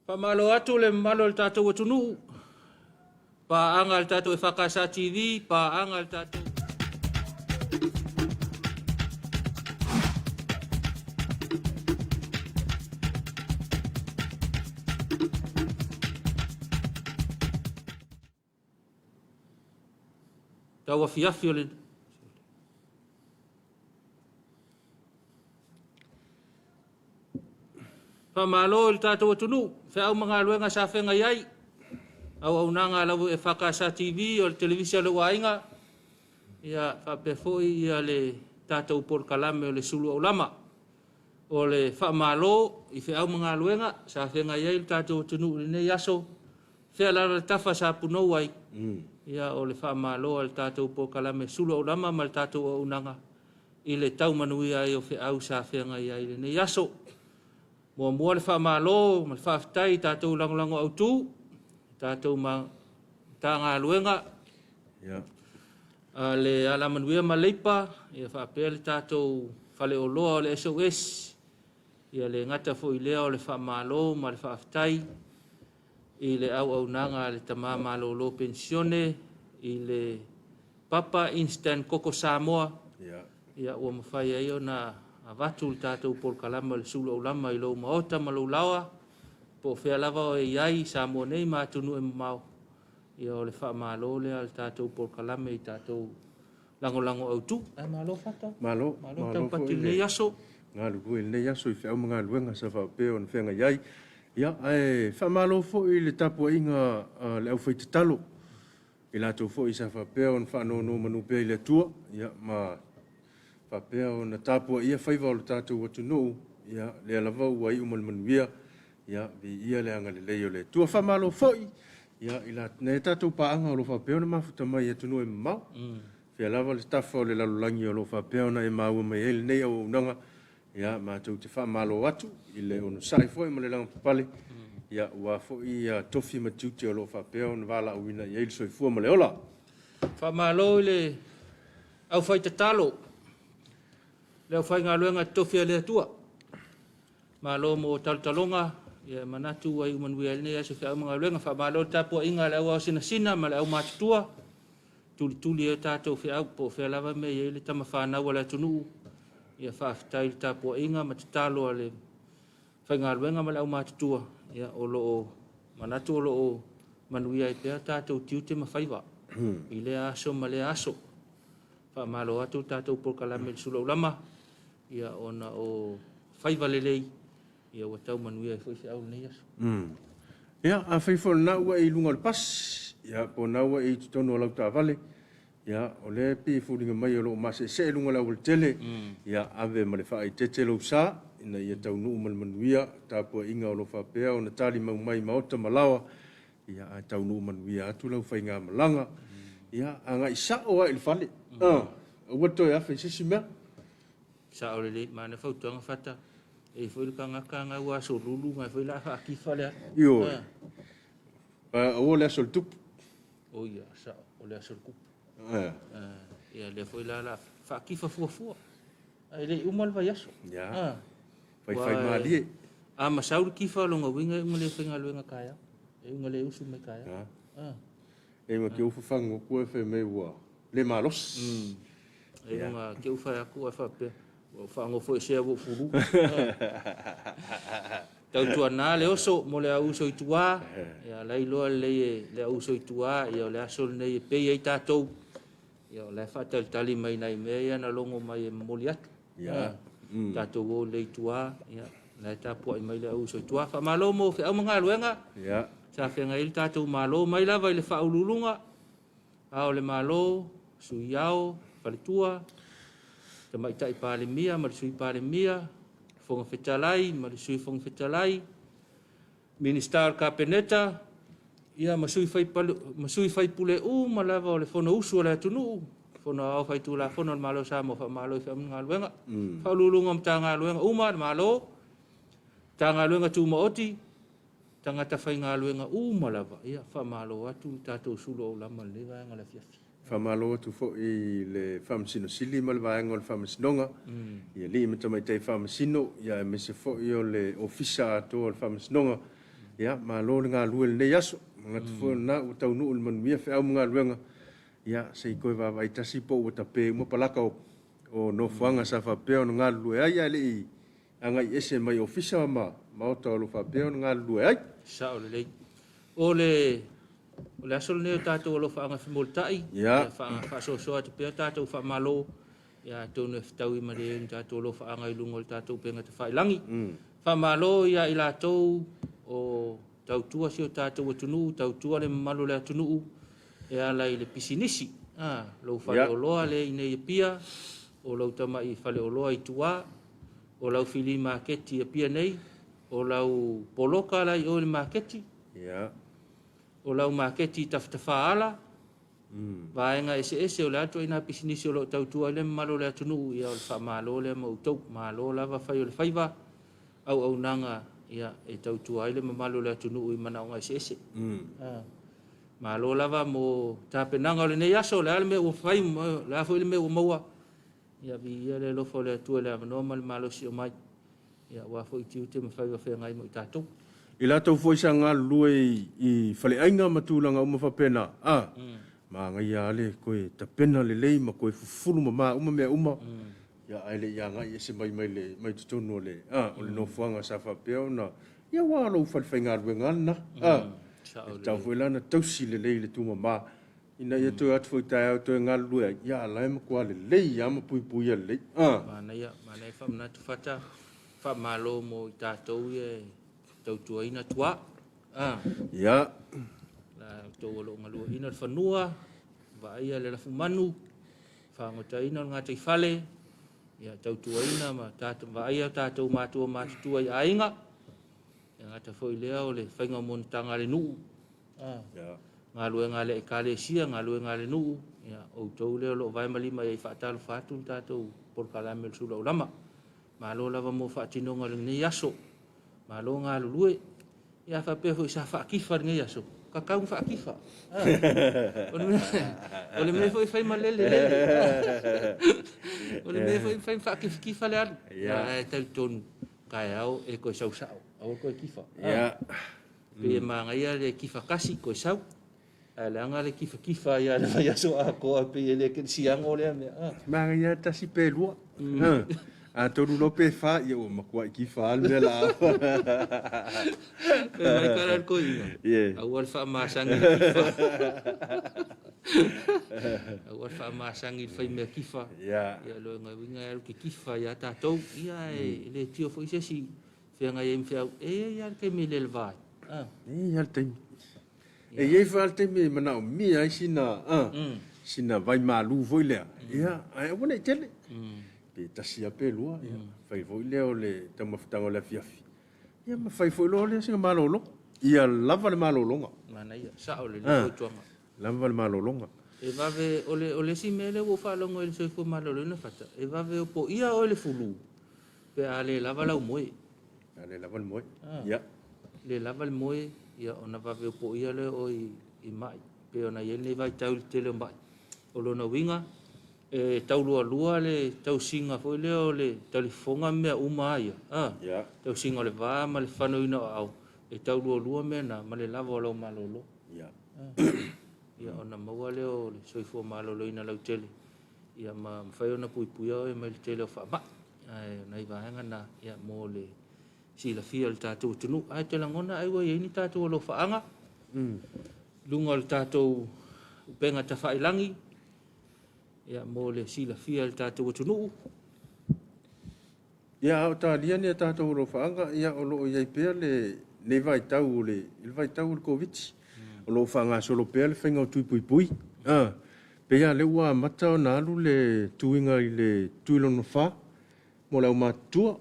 Pamalo atu le malo le tatou atunu. Paanga le tatou EFKS TV, paanga le tatou. Tau Afiafi o le. Pamalo le tatou atunu. Feau mga luenga sa whenga iai. Au nanga lau EFKS TV o le televisia le wainga. Ia whapefoi ia le tatou por kalame o le Suluaulama. O le whamalo i feau mga luenga sa whenga iai le tatou atunu le nei aso. Whea lara le tafa sa punou ai. Ia o le whamalo o le tatou por kalame Suluaulama ma le tatou au nanga. I le tau manui ai o feau sa whenga iai le nei aso. Mua le whamalo, ma le whaftai, tātou langolango au tū, tātou ma tā ngā luenga. Le ala manuia ma leipa, ia whapea le tātou whale o loa o le SOS, ia le ngata fo i lea o le whamalo, ma le whaftai, i le au nanga le tamā malo lo pensione, i le papa instant koko Samoa, ia ua mawhai ai o na avatu le tātou por kalama le Suluaulama i lou maota ma lou lawa, po whea lava o e iai Samoa nei mātunu e mau. Ia o le whamalo lea le tātou por kalama i tātou langolango au tu. Ai malo whata? Malo. Tau pati nei aso. Ngā lugu i nei aso i whiau mga luenga sa whapeo na whenga iai. Ia, ai whamalo fo i le Tapuaiga le au whaitatalo. I lātou fo i sa whapeo na whanono manupea i le tua. Ia, ma papea o na tapua ia whaiva o le tātou atunu, ia le alavau ai umalmanuia, ia vi ia le anga le leo le tua whamalo foi, ia ila ne tātou paanga o lo whapea na mafuta mai atunu e mau, fia lava le tafa o le lalulangi o lo whapea na e mau mai ele nei au unanga, ia mātou te whamalo atu, i le ono sai foi ma le langa papale, ia ua foi ia tofi matiuti o lo whapea na wala uina i eil soifua ma le ola. Whamalo i le au whaitatalo. Leo whai ngā luenga tofia lea tua. Malo mo talonga, ia manatu ai umanui alne aso whiau mga luenga, wha malo Tapuaiga le au au sina ma le au mātutua. Tuli e tātou whiau po whia lava me i le tama whanau le atunu. Ia whaafitai le Tapuaiga ma te talo le whai ngā luenga ma le au mātutua. Ia o loo manatu o loo manui ai pia tātou tiute ma whaiva. I le aso ma le aso. Wha malo atu tātou por kalame le Suluaulama. Ia ona o whaiva lelei, ia wa tau manuia e whai au nei aso. Ia, a whaifo na ua i lunga le pas, ia po na ua i tutono o lau tā vale, ia o le pi furinga mai o lo mase se lunga lau le tele, ia ave ma le whaai te te lau sā, ina ia tau nuu mal manuia, Tapuaiga o lo whapea o na tali mau mai maota malawa, ia a tau nuu manuia atu lau whai ngā malanga, ia a ngai sa o ai le whale. Ua toi a whai sisi mea? Sa o lele, mana whautuanga whata. E whai ka ngā ua so lulu, ngai whai la whaakifa lea. Io, o le aso le tupu. O ia, sa o le aso le kupu. Ia, le whai la whaakifa fuafua. Ai le umal vai aso. Ia, whai maalie. A masauri kifa longa winga, unga le whainga luenga kaya. E unga le usu me kaya. E ma ke uwhawhango kua whai me ua. Le malos. E unga ke uwhai aku a whapea. Whango fo e sea wo furu. Tau tua nā le oso mo le au so i tua. Ia lai loa le au so i tua. Ia le aso nei e pei ei tātou. Ia le whatal tali mai nei mea na longo mai e moli atu. Tātou o le i tua. Ia le tāpua i mai le au so i tua. Whamalo mo whi au mga luenga. Sa whenga ili tātou malo mai lava i le whaululunga. Ao le malo, sui au, whalitua. Te maitai pāle mia, ma le sui pāle mia, whonga whetalai, ma le sui whonga whetalai, Ministar Kapeneta, ia ma sui whai pule ma lava o le whona usu o le atunu, whona au whai tūla whona le malo sa mo wha malo i wha ngā luenga, whaululunga mta ngā luenga uma, le malo, ta ngā luenga tūma oti, tangata whai ngā luenga uma lava, ia wha malo atu tātou Suluaulama le vanga le Afiafi. Whamalo atu fo i le whamasino sili ma le vaenga o le whamasinonga. Ia li ima tamai tei whamasino, ia e mese fo i o le ofisa ato o le whamasinonga. Ya, malo ngā lue le nei aso. Ngat fo na u tau nu man mia fe au ngā luenga. Ya, sei koe va vai tasi po o tape mo palaka o no fuanga sa fa pe on ngā lue ai ali angai ese mai ofisa ma o tau lo fa pe on ngā lue ai. Sa o le ole aso le tātou lo fa anga fimoltai. Ya. Fa so te pe tātou fa malo. Ya tonu ftau I mare tātou lo fa anga I lungo tātou pe ngata fa ilangi. Fa malo ya I lātou o tautua si o tātou atunu, tautua le malo le atunu, e ala I le pisinisi. Lau whale oloa le I nei pia, o lau tamai whale oloa I tua, o lau whili maketi a pia nei, o lau poloka lai o le maketi, o lau maketi taftafa ala, vaenga ese o le atua ina pisinisi o lau tautua le malo le atunu, ia o le whamalo le mautau, malo lava whai o le whaiva, au nanga, ia e tautua ile mamalo le atunu I mana o ngai sese. Malo lava mo tapenanga o le nei aso le ale me o fai le afo ile me o maua. Ia vi ia le lofo le atua le amanoa ma le malo si o mai. Ia wafo I tiu te mawhai wa whea ngai mo I tātou. I lātou fo isa ngā lue I whale ainga matulanga o mawhapena. Ma ngai ale koe tapena le lei ma koe fufuru ma mea uma. Ya aile ya ngai ese mai mai tutonu le o le no fuanga sa fa peo na ya wa lo fa fainga ngana tau foi lana tausi le tuma ma ina ia to at foi tai to ngalu ya la ma kwa le ya ma pui le mana fa na tu fata fa malo mo tatou e tautua ina tua ya la to lo ngalu ina fanua va ia le la fumanu fa ngota ina ngata fale ya tautua ina ma tātou vaia tātou mātua mātutua I ainga. Ya ngata foi lea o le whainga monitanga le nuu. Ngā lue ngā le ekalesia, ngā lue ngā le nuu. Ya o tau leo lo vai malima I whaatalo whātu tātou porkalame le Suluaulama. Malo lava mo whaatinonga le nei aso. Malo ngā lulue. Ya whapefo I sa whaakifa le nei aso. Kakau whaakifa. O le me foi whai malele. O le me foi whai whaakifa le alu. Ya tau tonu. Kai au e koe sau sau. Au koe kifa. Pe maanga ia le kifa kasi koe sau. Le anga le kifa ia le vai aso a koa pe le ke sianga o le mea. Maanga ia tasi pe lua. A tonu lope fa ia o makua kifa alu le la. Pe mai kara koe ina. Au al wha maasangi kifa. Au al wha maasangi whai mea kifa. Ia loe ngai winga alu ke kifa ia tātou. Ia le tio fo isesi. Whea ngai em whiau. Ia ke me le vai. Ia teimi. Iei wha teimi manao mia sina vai malu voi lea. Ia, ai wana I tele. Pe tasia pe lua, fai foi leo le tamafutanga le Afiafi. Ia ma fai foi lo le singa malolo. Ia lava le malolonga. Mana ia, sao le le tuanga. Lava le malolonga. E vave ole si mele wo fa longo le soifo malolo na fata. E vave o po ia o le fulu. Pe ale lava la moe. Ale lava le moe. Ia. Le lava le moe, ia ona vave o po ia le o I mai. Pe ona ia ne vai tau tele mai. O lona winga. E tau lua le tau singa foi leo le telefonga mea uma ia. Tau singa le vā ma le whanoina o au. E tau lua mea na ma le lava o lau malolo. Ia ona maua leo le soifua malolo ina lau tele. Ia ma whai ona pui au e mai le tele o whaama. Nai vahenga na ia mo le sila fia le tātou tunu. Ai te langona ai wai ni tātou o lo whaanga. Lunga le tātou upenga ta whailangi. Ia mo le sila fia le tātou atunu. Ia au tā lia ni a tātou lo whaanga. Ia o loo iai pēr le vai tau le Komiti. O loo whaanga solo pēr le whainga o tui pui. Pea le ua mata o nālu le tuinga I le tuilona wha. Mo le au mātua.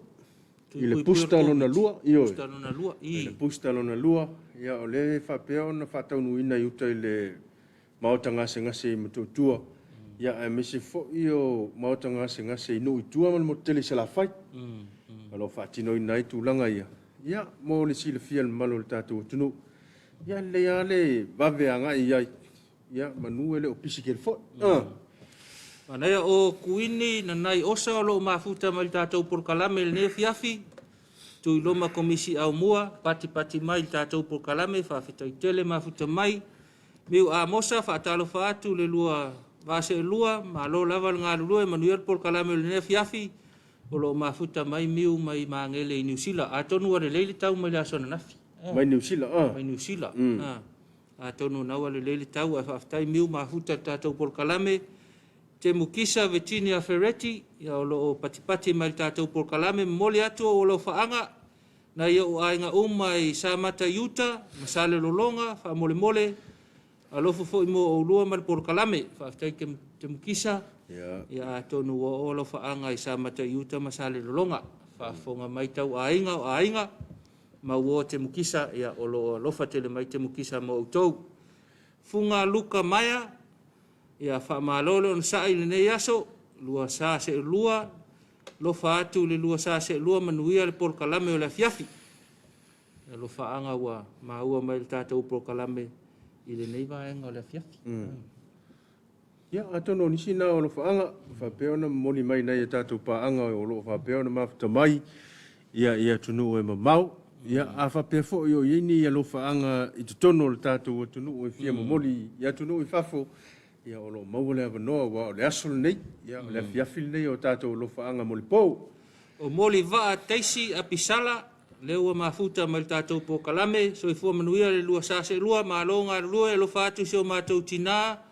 I le pustalona lua. Pustalona lua. I le pustalona lua. Ia o le whapea o na whataunu ina I uta I le maota ngase matutua. Ia e mese fo o maota ngase inu I tua mal mo tele se la fai. Alo whaatino ina I tūlanga ia. Ia mo le sila fia le malo le tātou tunu. Ia le vave anga iai. Ia manu ele o pisi ke le fo. Anaya o kuini na nai osa o lo mafuta mal tātou porkalame le ne Afiafi. tui loma komisi au mua, pati mai tātou pokalame, whawhitai tele mafuta mai, miu a mosa, whaatalo whaatu le lua, vase lua, ma lo lava ngā lua, manuel pokalame le Afiafi, o lo mafuta mai miu mai mangele i New Zealand, a tonu are leile tau mai le asona nafi. Mai New Zealand, Mai New Zealand, a tonu naua le leile tau, a whawhitai miu mafuta tātou pokalame, te mukisa Virginia Ferretti, ia o lo pati mai tātou pokalame, mole atu o lo whaanga, na ia o ainga mai Samata Yuta, masale lolonga, wha mole, a lofo fo imo o lua mai pokalame, whawhitai te mukisa, ia tonu o lo whaanga i Samata Yuta, masale lolonga, whafonga mai tau ainga, ma uo te mukisa, ia o lo lofa tele mai te mukisa mo utou. Funga Luka Maya, ia whaamalole on sai le nei aso, lua sa se lua, lofa atu le lua sa se lua manuia le pokalame o le Afiafi. Ia lo whaanga ua maua mai le tātou pokalame i le nei vaenga o le Afiafi. Ia, atono nisi na o lo whaanga, whapeona moni mai nei e tātou paanga o lo whapeona mafuta mai, ia tunu e mamau. Ia, a whapea fo i o ieni ia lo whaanga i tutono le tātou tunu e fia mamoli, ia tunu i whafo, ia o lo maua le avanoa wa o le asol nei, ia o le Afiafi nei o tātou lo whaanga moli pou. O moli vaa teisi a pisala, leua mafuta mai le tātou pokalame, so i fua manuia le lua sase lua, ma longa lua e lo whaatu sio mātou tina,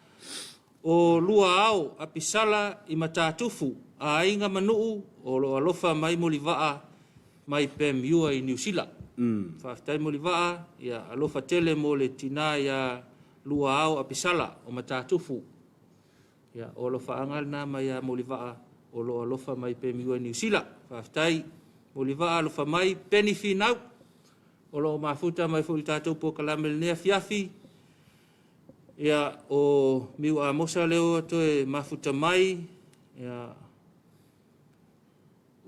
o lua au a pisala i matatufu, a inga manuu, o lo alofa mai moli vaa mai pem yua i New Zealand. Whaftai moli vaa, ia alofa tele mo le tina ia lua au a pisala o matatufu. Ia o lo whaangal na mai a moli vaa, o lo alofa mai pem yua i New Zealand. Whaftai moli vaa alofa mai peni finau, o lo mafuta mai fuli tātou pokalame le nea Afiafi. Ia o miu a mosa leo ato e mafuta mai, ia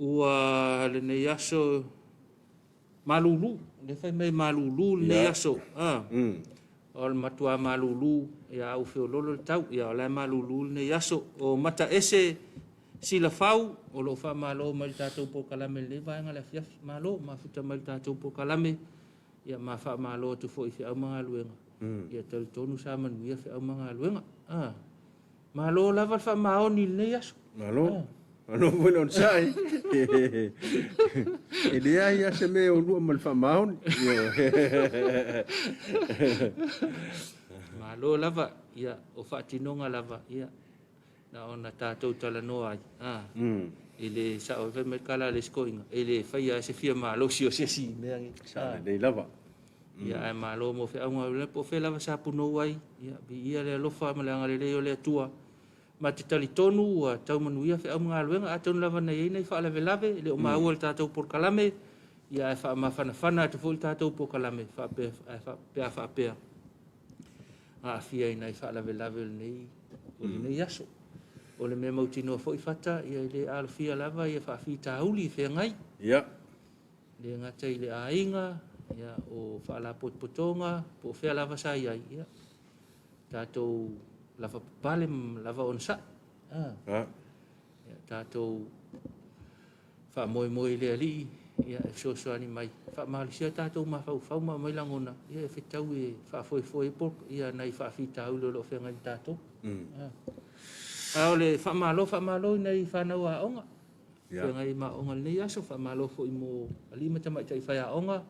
ua le nei aso malulu, le fai mai malulu le nei aso. O le matua malulu, ia au whiololo le tau, ia o le malulu le nei aso. O mata ese sila fau, o lo wha malo mai tātou pokalame le vaenga le Afiafi, malo, mafuta mai tātou pokalame, ia ma wha malo tu fo i whiau mga luenga. Ia tau tonu sa manuia whiau mga luenga. Malo lava wha maoni le nei aso. Malo? Ano bueno on sai. Ele ai a se me o lua mal fa maun. Malo lava ia o fatinonga lava ia. Na ona tātou talanoa ai. Ele sa o ve me kala le skoinga. Ele faia se fia malo si o se si meangi. Sa le lava. Ia ai malo mo fe anga le po fe lava sa puno ai. Ia bi ia le lofa ma le anga le o le tua. Ma te tali tonu a tau manuia whi au mga luenga a tonu lava nei nei wha lave le o maua le tātou pokalame ia e wha mawhana te fo le tātou pokalame wha pēa a fia i nei wha lave le nei o le nei aso o le mea mautinoa fo i whata ia le ala fia lava ia wha fi tāuli i whea ngai le ngata i le ainga ia o wha la potpotonga po whea lava sa iai ia tātou lava pale lava on sa ya tatou fa moi le ali ya so ani mai fa malisia tatou ma fa ma mai langona ya fitau e fa foi por ya nai fa fitau lo fe ngai tatou ole fa malo nei fa na wa onga ya ngai ma onga nei aso fa malo foi mo ali mata mai tai fa ya onga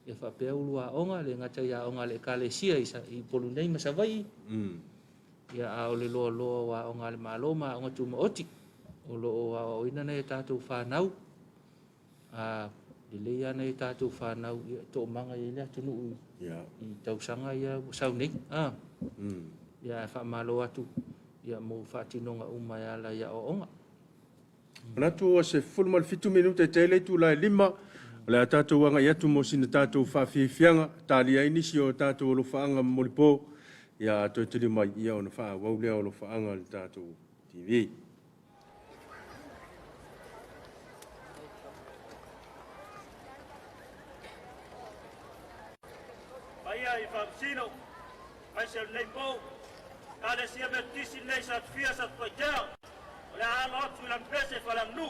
ya fa pe ulua onga le ngata ya onga le kalesia i polunei masavai ia au le loa wa o ngale maloma o tu oti o lo o ina nei tātou whanau a le ia nei tātou whanau ia tō manga i lea tunu i tausanga ia sau nei ia wha malo atu ia mo whatinonga umai ala ia o onga Natu o se fulmal fitu minute tele tu la lima le tātou wanga ia tu mo sina tātou whawhiwhianga tālia inisi o tātou lo whaanga molipo ia to tuli mai ia ona fa wa lea o faanga le tātou TV. Maia i Faamisino, mai se nei po, kale sia vertisi nei sa fia sa Tapuaiga, le alo atu lan pese falang nu.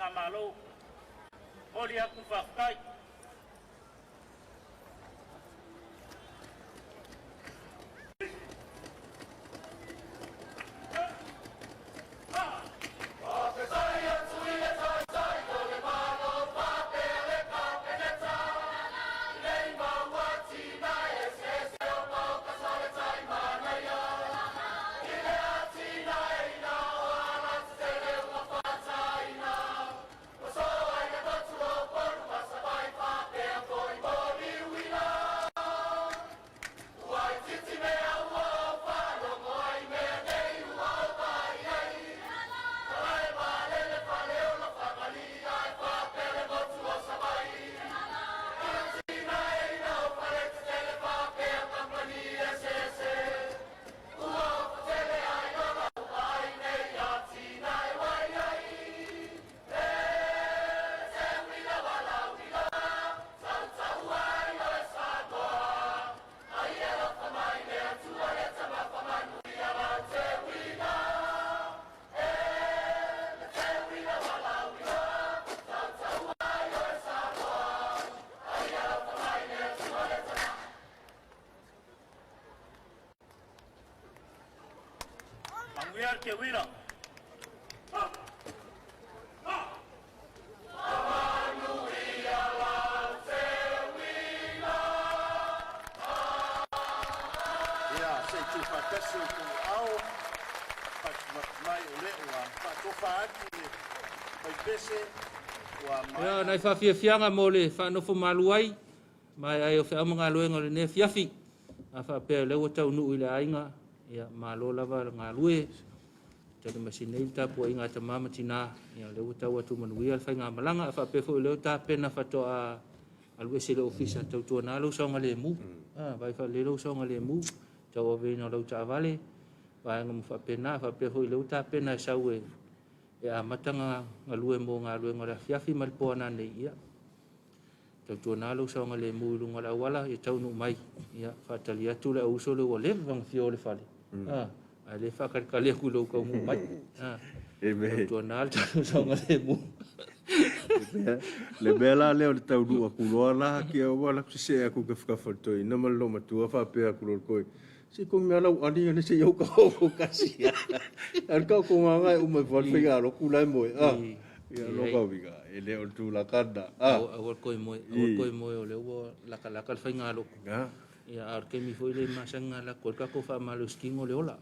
whamalo. Oli aku whakai. Que wira. Ya, nai whawhiawhianga mo le whanofo maluai, mai ai o whao mga luenga le ne Afiafi, a whapea lewa tau nuu i le ainga, ia malo lava ngā lue, tele Missionary Tapuaiga te mama tina, ia lewa tau atu manuia le whainga malanga, a whapea fo i leo tā pena whatoa alue se le ofisa tau tua nā lau saunga le mu, vai wha le lau saunga le mu, tau avena lau tā vale, vai ngam whapena, whapea fo i leo tā pena e sau e a matanga ngalue mo ngalue ngora Afiafi malpoa na nei ia. Tau tua nā lau saunga le mu i lunga la wala, e tau nu mai, ia whatali atu le auso le wa le vang fio le whale. Ai le whakarikale aku lau kau mu mai. Tau tua nā lau saunga le mu. Le bela leo le tau nua kuloa la ki a wala kuse aku ka whakawhatoi, namal lo matua whapea kuloa koi. Si ko mea lau ani ane se iau ka hoko kasi. An kau ko ngai umai whalwhiga aro kulai moe. Ia loka wiga, e leo tu la kanda. Awal koi moe o leo laka laka le whainga aro. Ia ar kemi foi le masanga la ko ka ko fa malu skingo le ola.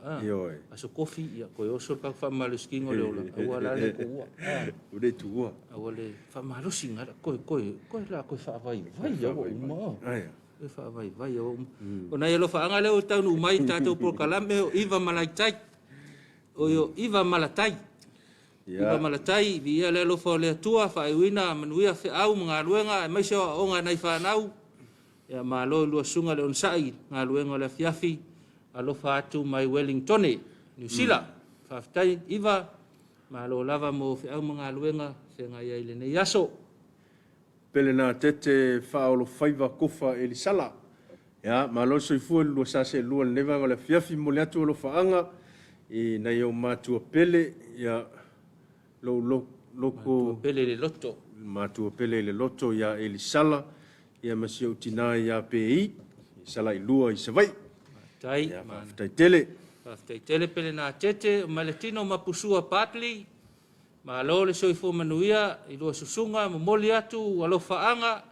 Aso kofi ia ko oso ka fa malu skingo le ola. Awala le ko. Ure tua. Awale fa malu singa ko la ko fa vai ia o mo. E fa vai o. Ona ia lo fa anga le o tau nu mai tatou por kalame o iva malaitai. O yo iva malatai. Iva malatai via le lo fa le tua fa iwina manuia fe au mga luenga mai so o nga nai fa nau. Ya malo lua sunga le onsai nga luenga le Afiafi alofa atu mai Wellington New Zealand faftai iva malo lava mo fe au mga luenga fe nga ia ile ne yaso pele na tete faolo faiva kofa elisala ya malo soifu lua sase lua neva nga le Afiafi mo le atu alofa anga i na yo matu pele ya loko pele le loto matu pele le loto ya elisala ia masio tina ia PI sala i lua i savai tai tai tele pele na tete maletino mapusua patli ma lo le soifo manuia i lua susunga momoli atu alofa anga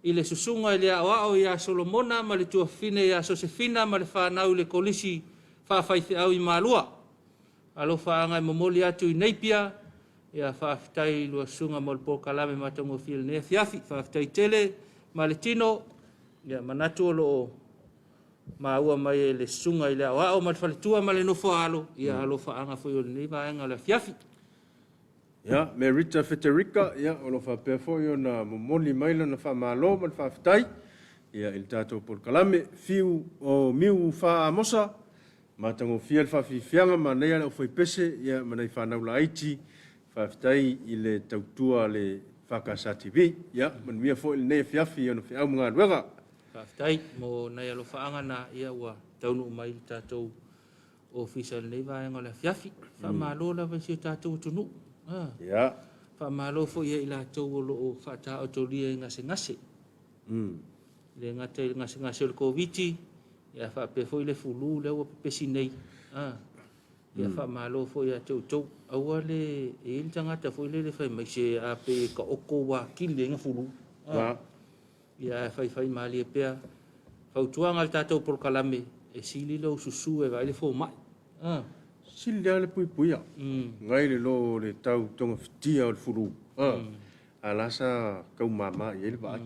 i le susunga i le awao ia Solomona ma le tuafine ia Josefina ma le whanau le kolisi whawhaife au i malua alofa anga i momoli atu i Naipia ia whawhitai lua sunga mo le pokalame matango fil ne Afiafi whawhitai tele maletino ya manatu lo maua mai le sunga ile wa o mal faletua male no falo ya alo fa anga foi ni va anga le Afiafi ya Merita Federica ya o lo fa perfo na momoli mai na fa malo mal fa ftai ya il tato por kalame fiu o miu fa mosa matango fiel fa fianga manea o foi pese ya manai fa na laiti fa ftai ile tautua le Fakasa TV ya manuia fo le ne Afiafi ona fe au mga luega faftai mo na ia lo faanga na ia wa taunu mai tatou official nei va nga le Afiafi fa malo la va si tatou tunu ya whamalo fo ia ila tau o loo whata o tolia i ngase. Le ngata i ngase o le Komiti, ia whape fo i le fulu leo o pepesi nei. Ia whamalo fo ia tau. Aua le e il tangata fo i le whai mai se a pe ka oko wa kili inga fulu. Ia whai mali e pea. Whautuanga le tātou porkalame e sili lau susu e vai le fo mai. Sili le pui. Ngai le lo le tau tonga fitia o le fulu. Alasa kau mama i ele vai.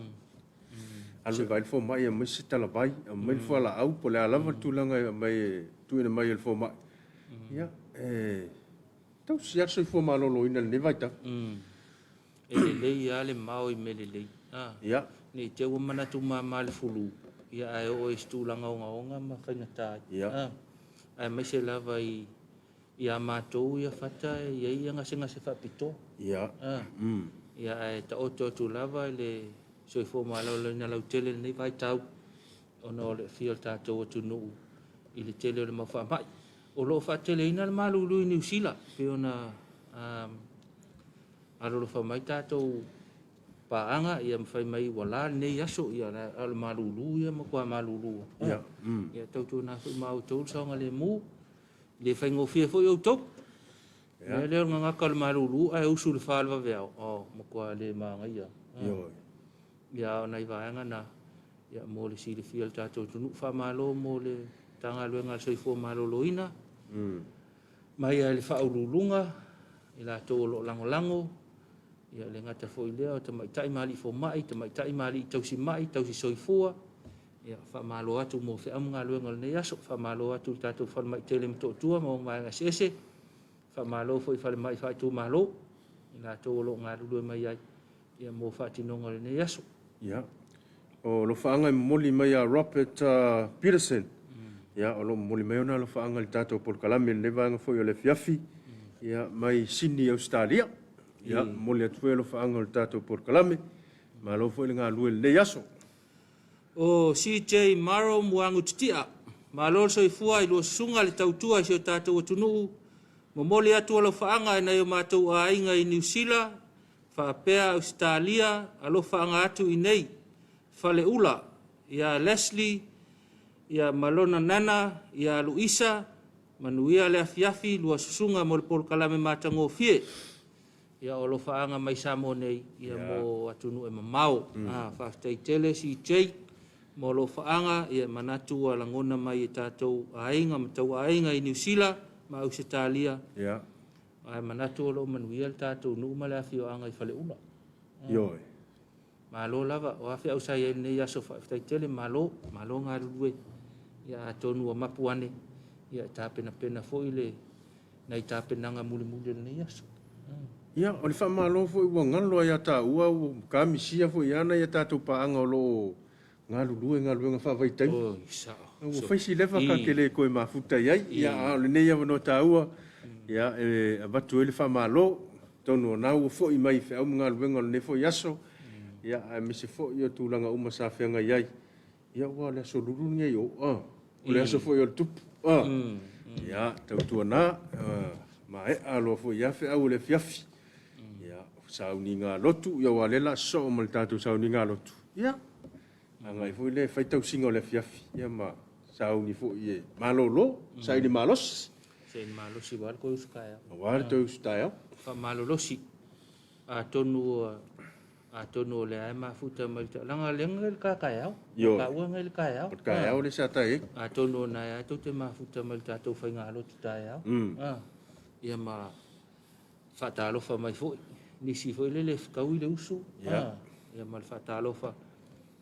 Alu vai le fo mai a mai se tala vai. A mai le fo ala au po le alama tulanga mai tuina mai le fo mai. Ia, tau si aso i fo malolo ina le nevaita. E le lei a le mao i me le lei. Ia. Ni te ua manatu mama le fulu. Ia ai o e stulanga onga ma whaingatai. Ia. Ai mai se lava i a mātou ia whata ia ia ngase whapito. Ia. Ia ai ta oto tu lava le soifo malau le na lau tele nei vai tau. Ona o le fia tātou atu nuu i le tele o le mawha mai. O lo whatele ina le malulu i New Zealand. Pe ona arolo whamai tātou paanga ia mwhai mai wala nei aso ia le malulu ia makua malulu. Ia. Ia tautu na whi mau tau saonga le mu. Le whai ngofia fo i au tau. Ia leo ngaka le malulu ai usu le whalwa veao. Makua le maanga ia. Ia o nei vaenga na. Ia mo le sili fia le tātou tunu. Whamalo mo le tanga luenga soifo malolo ina. Mai ai le whaurulunga. I la tō lo lango. Ia le ngata fo i leo. Ta mai tai mali fo mai. Ta mai tai mali tausi mai. Tausi soifua. Ia whamalo atu mo whi amunga luenga le nei aso. Whamalo atu tātou whalmai tele mto tua. Mo maenga sese. Whamalo fo i whalmai whaitu malo. I la tō lo ngā rulu mai ai. Ia mo whatinonga le nei aso. Ia. O lo whaanga moli mai a Robert Peterson. Ia, o lo moli mai ona lo whaanga li tātou porkalame le vanga fo i o le Afiafi. Ia, mai Sydney, Australia. Ia, moli atu e lo whaanga li tātou porkalame. Ma lo fo i ngā lue le yaso. O CJ Maro Muangu Titia. Ma lo so i fua i lo sunga le tautua si o tātou atunu. Mo moli atu lo whaanga e nei o mātou a inga i New Zealand. Whapea Australia. Alo whaanga atu i nei. Fale ula, ia Leslie, ia Malona Nana, ia Luisa, manuia le Afiafi, lua susunga mo le porkalame matango fie. Ia olo whaanga mai samo nei, ia mo atunu e mamao. Whaftai tele si tei, mo lo whaanga, ia manatu a langona mai e tātou ainga, matau ainga i New Zealand, ma Australia. Ia. Ai manatu olo manuia le tātou numa le Afio anga i fale ula. Ioi. Malo lava o afi au sai nei aso fai tele malo ngā rue ia tonu o mapuane ia tāpena pena foi le nei tāpenanga muli nei aso. Ia, o le wha malo foi ua ngalo ia tā ua o kamisia foi ana ia tātou paanga o lo ngā rue ngā whawaitai. O isa. O whaisi lewa ka kele koe mafuta iai ia o le nei awano tā ua ia e abatu ele wha malo tonu o nau o foi mai wha au ngā rue ngā ne foi aso. Ia me se fo ia tulanga uma sa fenga iai ia wa le so lulu ngai o o le so fo ia tup ia tau tuana ma e alo fo ia fe au le fiafi ia sa uninga lotu ia wa le la so mo tatu sa uninga lotu ia ngai fo le fai tau singa le fiafi ia ma sa uni fo ia malolo sa ni malos se malos si war ko uskaya war to uskaya fa malolosi a tonu Atono le ai mafuta mai langa lenga le kakaiao. Ka ua ngai le kakaiao. Kakaiao le sa tai. Atono na ia to te mafuta mai tatou fai ngalo tu taiao. Ia ma fatalo fa mai foi. Nisi foi le kau i le usu. Ia ma fatalo fa.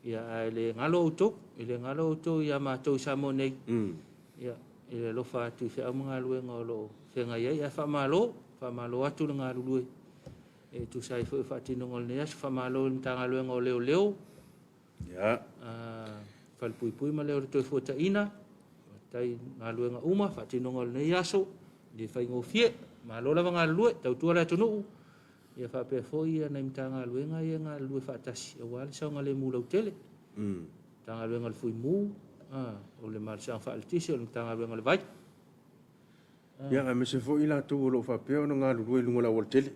Ia le ngalo to, ile ngalo to ia ma to samo nei. Ia ile lo fa tu fe amanga lu ngalo. Fe ngai ia fa malo atu nga lu. E tu sai foi fatino ngol ne as famalo tanga lo ngol leo ya fal pui ma leo to fota ina tai ngalo nga uma fatino ngol ne yaso di fai ngofie ma lo lava ngalo tau tu ala tunu ia fa pe foi ia nem tanga lo nga ia ngalo fatasi o wal sa ngale mu lo tele tanga lo ngol fui mu o le mar sa fa altisi o tanga lo ngol vai ya me se foi la tu lo fa pe o ngalo lo lungo la wol tele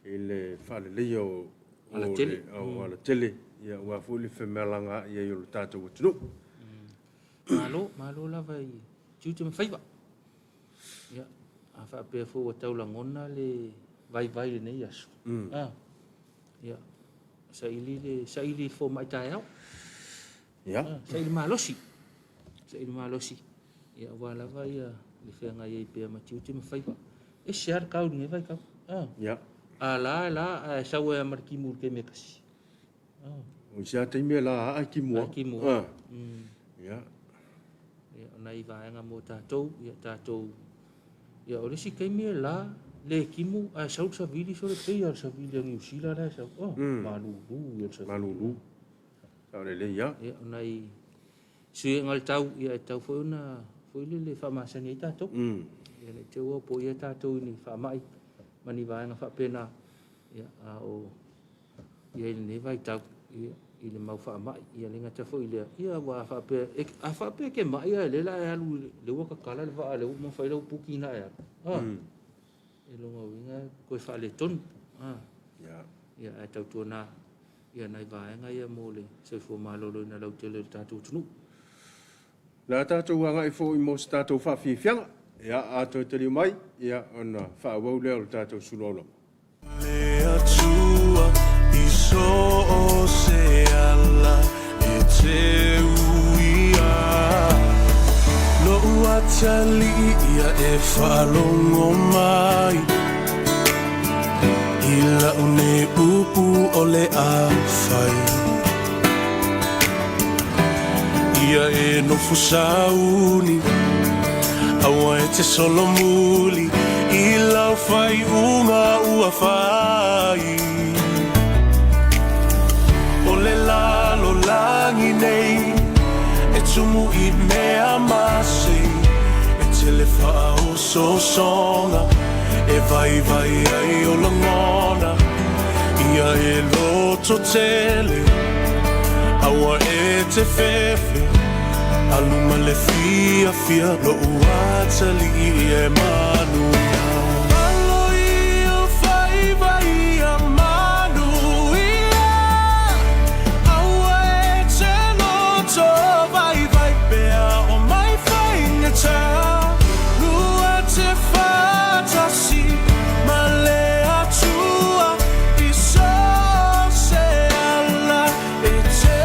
Ele fale le o ala tele. Ala tele. Ia ua fuli femelanga ia yo tātou tunu. Malo lava i tiuti mawhaiwa. Ia, a whaapea fo wa taulangona le vai le nei asu. Ia, saili fo maitai au. Ia. Saili malosi. Ia, wa lava ia le whenga iei pia ma tiuti mawhaiwa. E siar kau nge vai kau. Ia. La, sau e amariki mur ke mekasi. O sia teimea la a ki mua. Ia. Ia, nai vaenga mo tātou, ia tātou. Ia, o lesi keimea la, le kimu, sau sa vili so le pei, al sa vili ang iusila la, sau, malulu, ia sa vili. Malulu. Sau le ia. Ia, nai, sui ngal tau, ia tau fo una, fo ile le whamasani ai tātou. Ia, le te ua po ia tātou ni whamai, mani vaenga whapena, ia, ia ile ne vai tau, ia, ile mau whamai, ia le ngata fo ile, ia wa whapea ke mai, ia le la e alu, le ua kakala le waa, le ua mawhai lau puki na e alu. E longa winga, koe wha le tonu. Ia, e tau tuana, ia nai vaenga ia mo le, se fo malolo ina lau te le tātou tunu. La tātou wanga i fo i mos tātou whawhiwhianga. Ia, ato te li mai, ia, ona whaawau leo le tātou Suluaulama. Lea tua i so o se ala e te uia. Lo ua tali ia e whalongo mai. Ila une upu o le awhai. Ia e no fusauni. Awa e te solo muli, I lau whai unga ua whai. O le lalo langi nei, e tumu I mea masi. E tele whao so songa, e vai ai o langona. Ia e loto tele, awa e te fefe. Aluma le fia lo uatali e manuia. Alo I o vai a manuia. Aua e te loto vai pea o mai whaingata. Lua te whatasi ma le atua I so se ala e te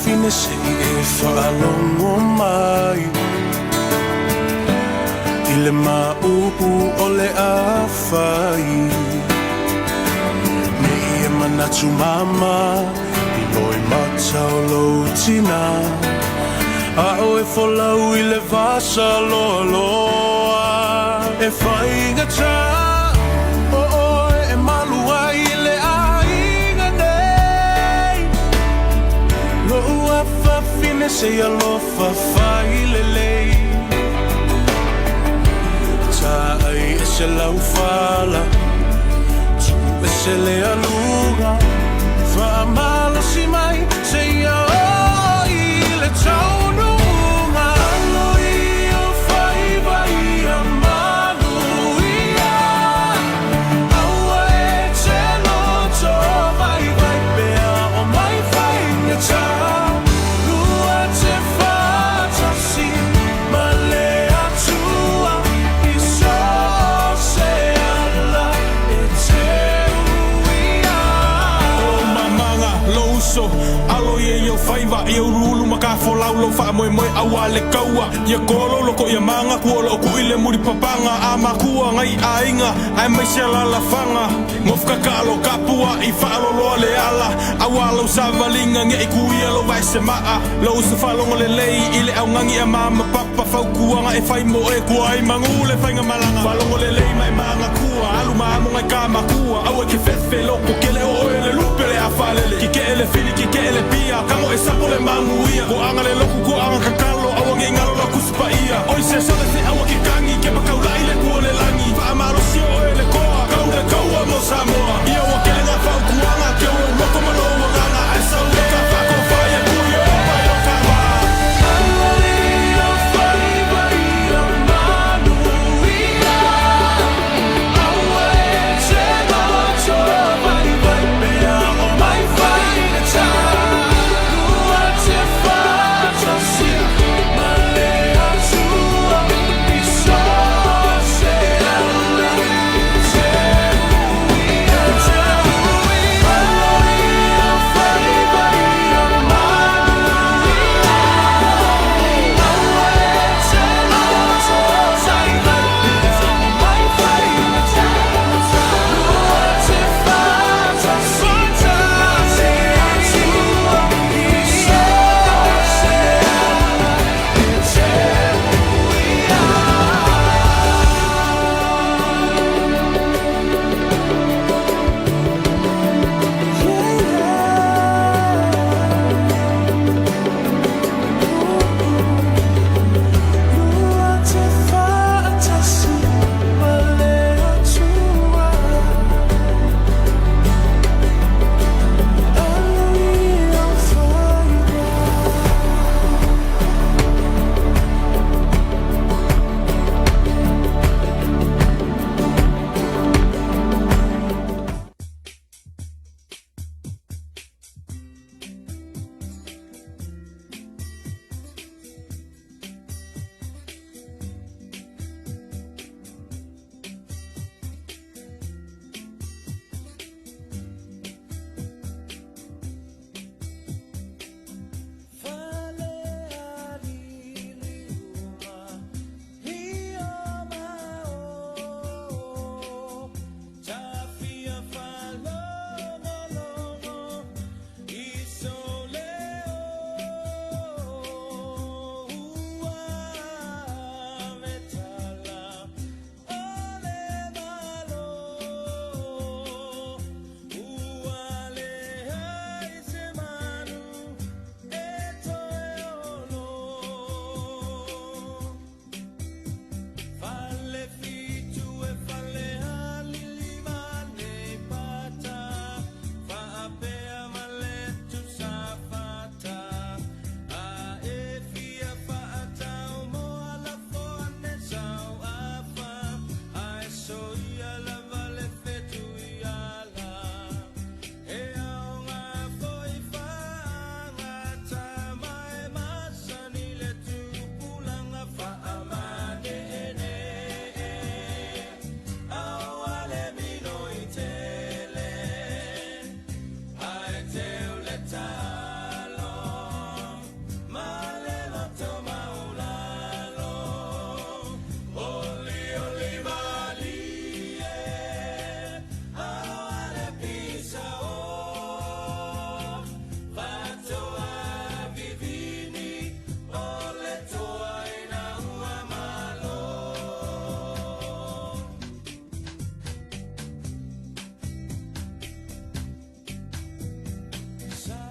fine se e whaalongo mai. I le maupu o le awhai. Me I e manatu mama, I loi mata o loutina. A o e wholau I le vasa loa loa. E whaingata, o e malua I le ainga nei. Lo ua whawhine se alofa whailelei. Ta ai e se lau whala, tu e se le alunga. Whaamala si mai, se ia o I le taununga. Alo I o whaiva I a manuia. Aua e te loto vai pea o mai whaingata. Alo ye yo faiva e urulu maka folau lo fa moe awa le kaua ye kolo loko ye manga ku lo ku ile muri papanga ama kua ngai ainga ai mai se la fanga mofka kalo kapua I fa lo le ala awa lo savalinga nge ku ye lo vai se maa lo se fa lo le lei ile au ngangi ama papa fa ku nga e fai mo e ku ai mangule fa nga malanga fa lo le lei mai manga kua alu ma mo ngai kama kua awe ke fefe loko kele o ele lupele afalele ki kele ki kele pia kamo e sapo le manguia ko anga le loku ko anga kakalo awa nge ngalo la kuspa ia oi se sale se awa ki kangi ke makaula ile ku le langi fa amaro si o ele koa kaule kaua mo Samoa ia wa kele nga fa ku anga ke o loko malo anga ai sa ka fa ko fa ia ku yo pa yo kama Alo I o fai vai a manuia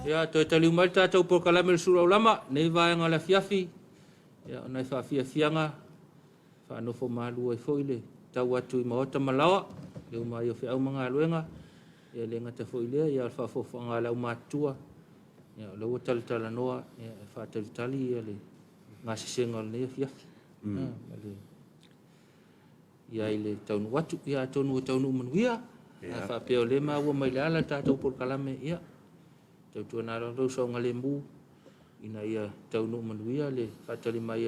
Ia, toi taliu mai tātou Porokalame le Suluaulama, nei vaenga le Afiafi. Ia, nei whaafiafianga, whanofo malu ai foile, tau atu I maota malawa, leo mai o whiau mga aluenga, ia le ngata foile, ia whaafofo ngā lau mātua, ia leo talitala noa, ia whaatalitali, ia le ngā sisenga le nei Afiafi. Ia I le taunu watu, ia taunu manuia, ia whaapeo le maua mai le ala tātou Porokalame, ia. Tautua nā rau saunga le mū, ina ia taunu manuia le whatali mai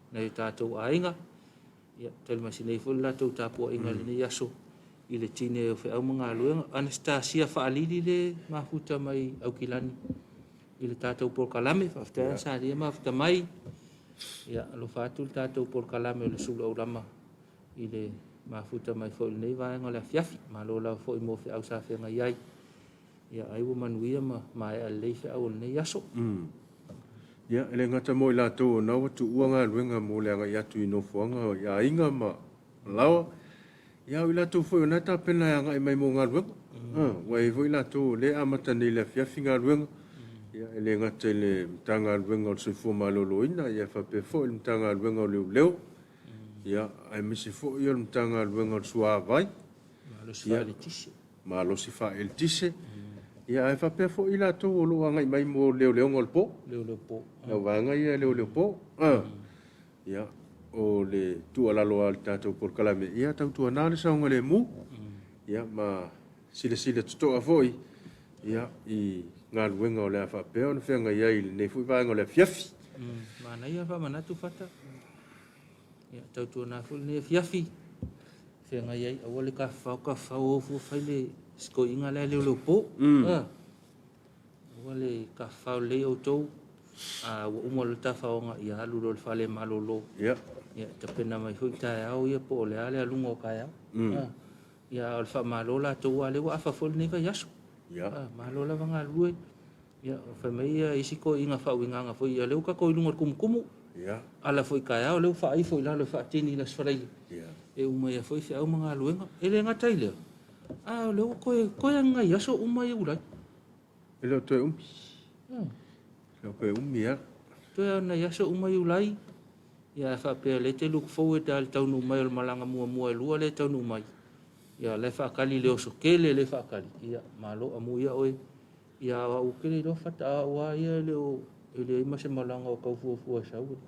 nei tātou ainga. Ia, tali masi nei fulu la tau Tapuaiga le nei aso I le tine o whiau mga aluenga. Anastasia whaalili le mafuta mai au kilani I le tātou Porokalame, whaftea sa ria mafuta mai. Ia, alo whātul tātou Porokalame o le Suluaulama I le mafuta mai fo nei vaenga le Afiafi, malo lau fo I mo whiau sa whenga iai. Ia aiwa manuia ma e alei whiau o nei aso. Ia, ele ngata mo I lātou na watu uanga luenga mo le anga I atu I nofuanga ia inga ma lawa. Ia I lātou fo I nata pena anga I mai mo ngā luenga. Wai fo I lātou le amata nei le Afiafi ngā luenga. Ia ele ngata le mtanga luenga o soifua malolo ina. Ia whape fo I mtanga luenga o leo leo. Ia ai misi fo I o mtanga luenga o sua vai. Malosi fa el tise. Ia ai whapea fo I lātou o loa ngai mai mo leo leo ngol po. Leo po. Lau vanga ia leo leo po. Ia o le tua lalo al tātou Porokalame. Ia tau tua nāle saunga le mu. Ia ma sile tutoa foi. Ia I ngā luenga o le a whapea o na whenga iai nei fui vanga o le Afiafi. Mana ia wha manatu whata. Ia tau tua nā fuli nei Afiafi. Whenga iai awale ka whau ofu whaile sko inga le leo po. Wale ka whau le o tau. Wa unga le ta whaonga I halu lo le whale malolo. Ia ta pena mai hui tae au ia po le ale alunga o kai au. Ia o le wha malola tau ale wa awha foli nei vai aso. Malola wanga lue. Ia o whamei ia isi ko inga whau inganga fo ia leo ka ko ilunga kumukumu. Ala foi kai au leo wha ai foi la le wha tini la sfareili. E umai a foi whiau mga luenga. Ele ngatai leo. Leo koe ngai aso umai ulai. E leo toe umi. Leo koe umi ia. Toe ana aso umai ulai. Ia whapea le te look forward al taunu mai o malanga mua lua le taunu mai. Ia le whakali leo so kele le whakali. Ia malo amu ia oe. Ia wa ukele do whata awa ia leo. Ele ima se malanga o kaufuafua sau.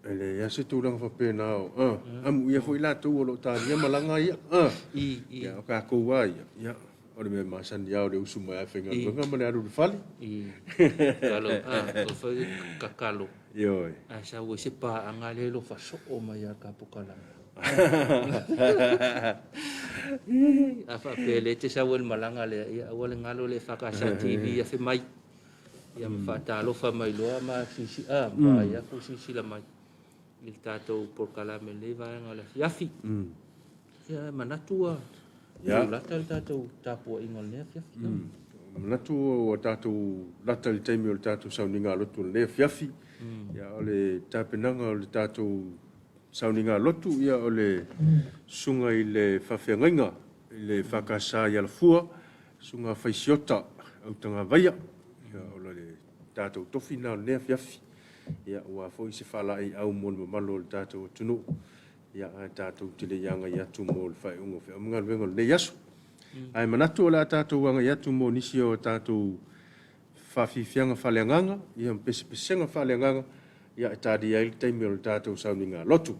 Ele ia se tūranga whapea nao. Amu ia fo I lātou o lo tāria malanga ia. Ia o ka koua ia. Ia. Ore me masani ia o le usu mai a whenga. Whenga mane aru le whale. Kalo. O whai kakalo. Ioi. Sa ue se pā anga le lo whaso o mai a ka Porokalame. A whapea le te sa ue malanga le. Ia wale ngalo le whakasa TV a whi mai. Ia mwhatalo wha mai loa ma sisi. Ma ia ku sisi la mai. I tātou Porokalame le vaenga le Afiafi. Ia manatua. Ia lata le tātou Tapuaiga le Afiafi. Manatu o tātou lata le taimi o le tātou sauninga lotu le Afiafi. Ia o le tāpenanga o le tātou sauninga lotu. Ia o le sunga I le whawhiangainga. I le whakasa I alafua. Sunga whaisiota au tanga vaia. Ia o le tātou tofina o le Afiafi. Ia ua foi se whala I au mono malo le tātou tunu. Ia tātou tile yanga I atu mo le whai ungo whia. Mga luengo le yasu. Ai manatu o la tātou wanga I atu mo nisi o tātou whawhiwhianga whaleanganga. Ia mpesipesenga whaleanganga. Ia e tādi ai taimi o le tātou sauninga lotu.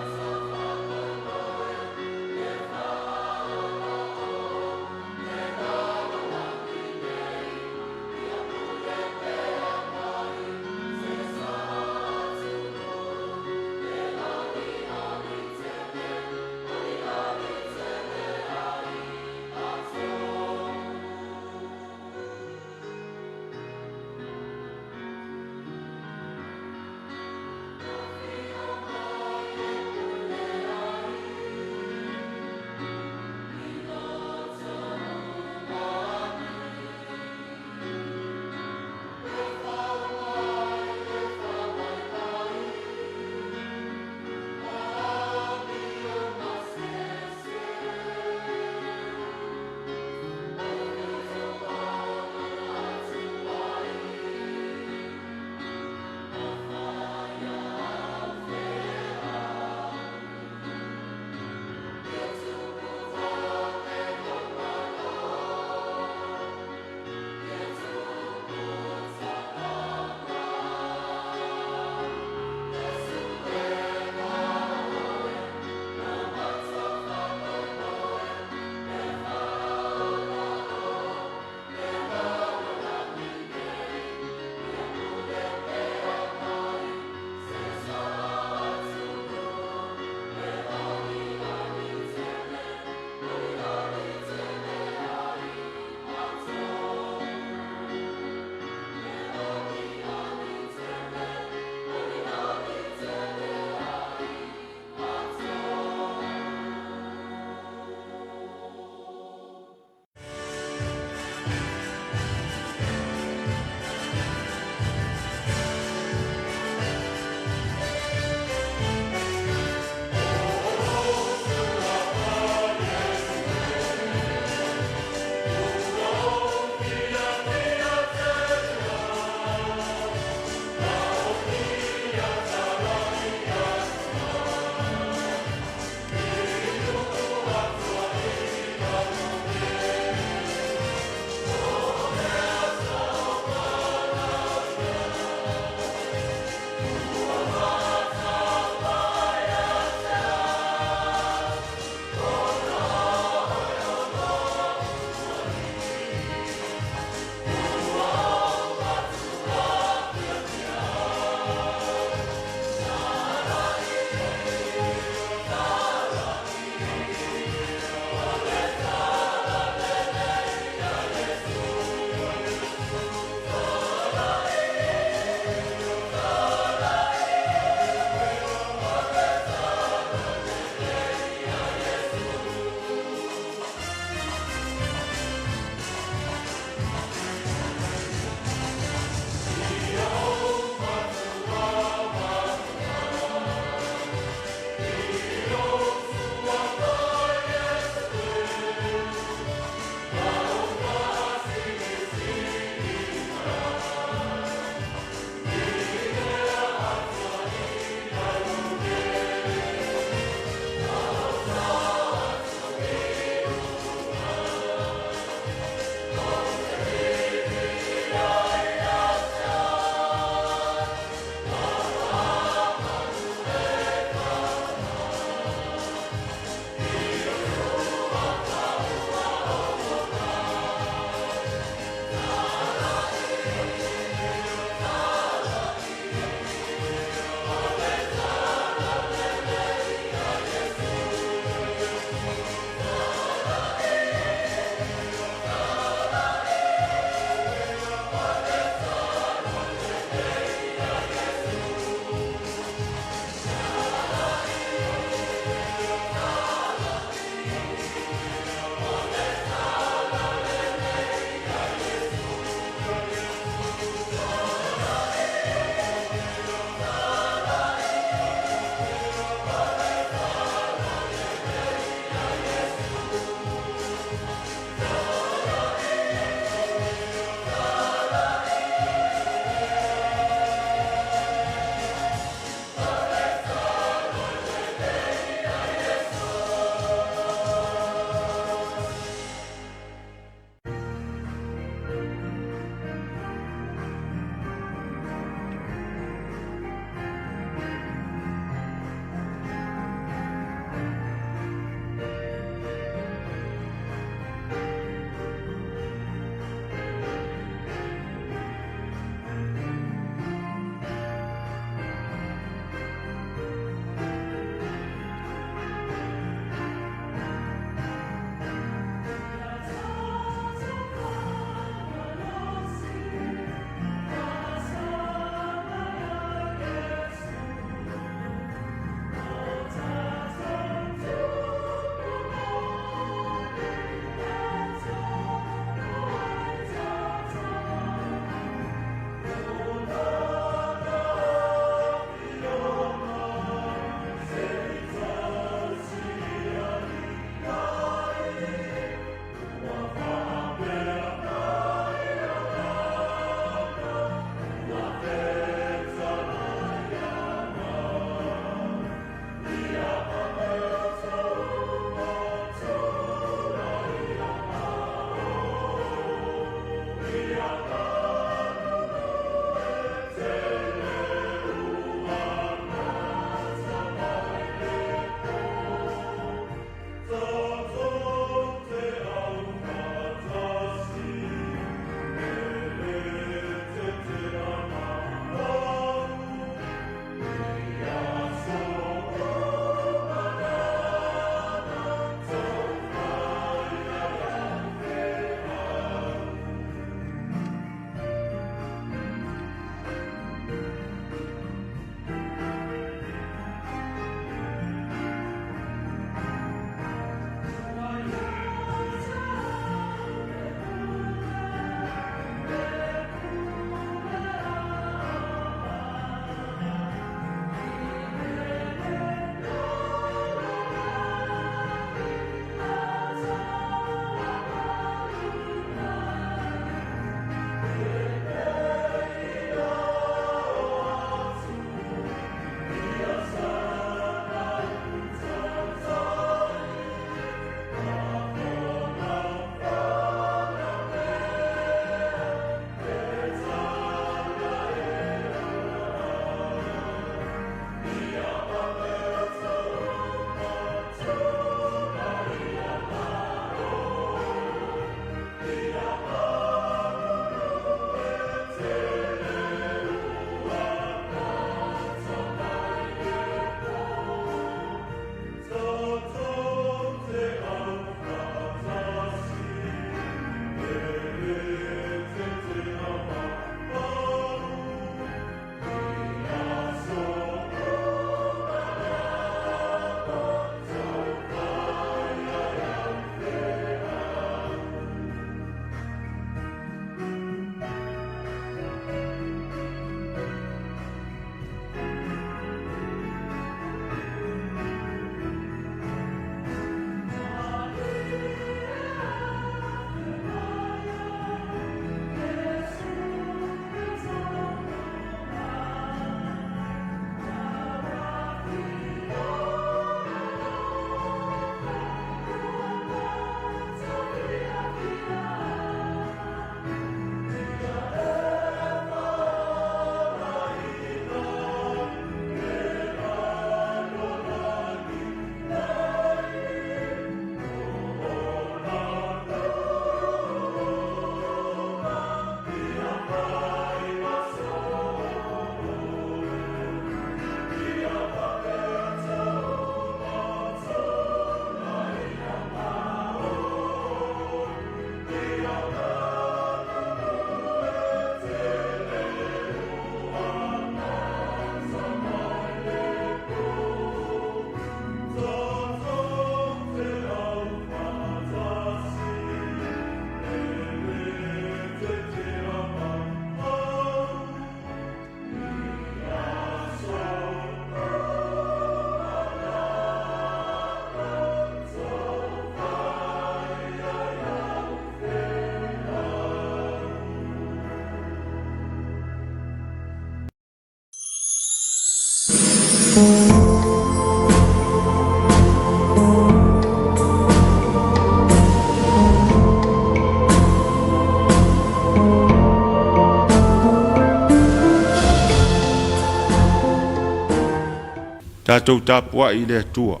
tātou tāpua I le atua.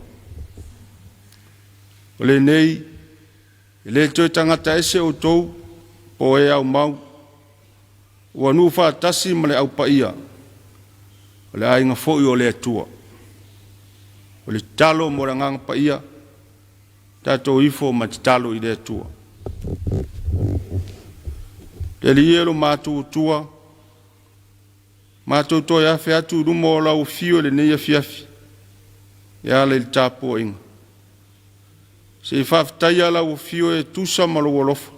O le nei, le toi tangata ese o tou, po e au mau, ua nu whaatasi ma le au paia, o le ainga foi o le atua. O le talo mo rangang paia, tātou ifo ma te talo I le atua. Le lielo mātou tua, mātou toi awhi atu rumo o lau fio le nei Afiafi, e ale le Tapuaiga. Se whaftai ala lau fio e tusa ma lo wolofa.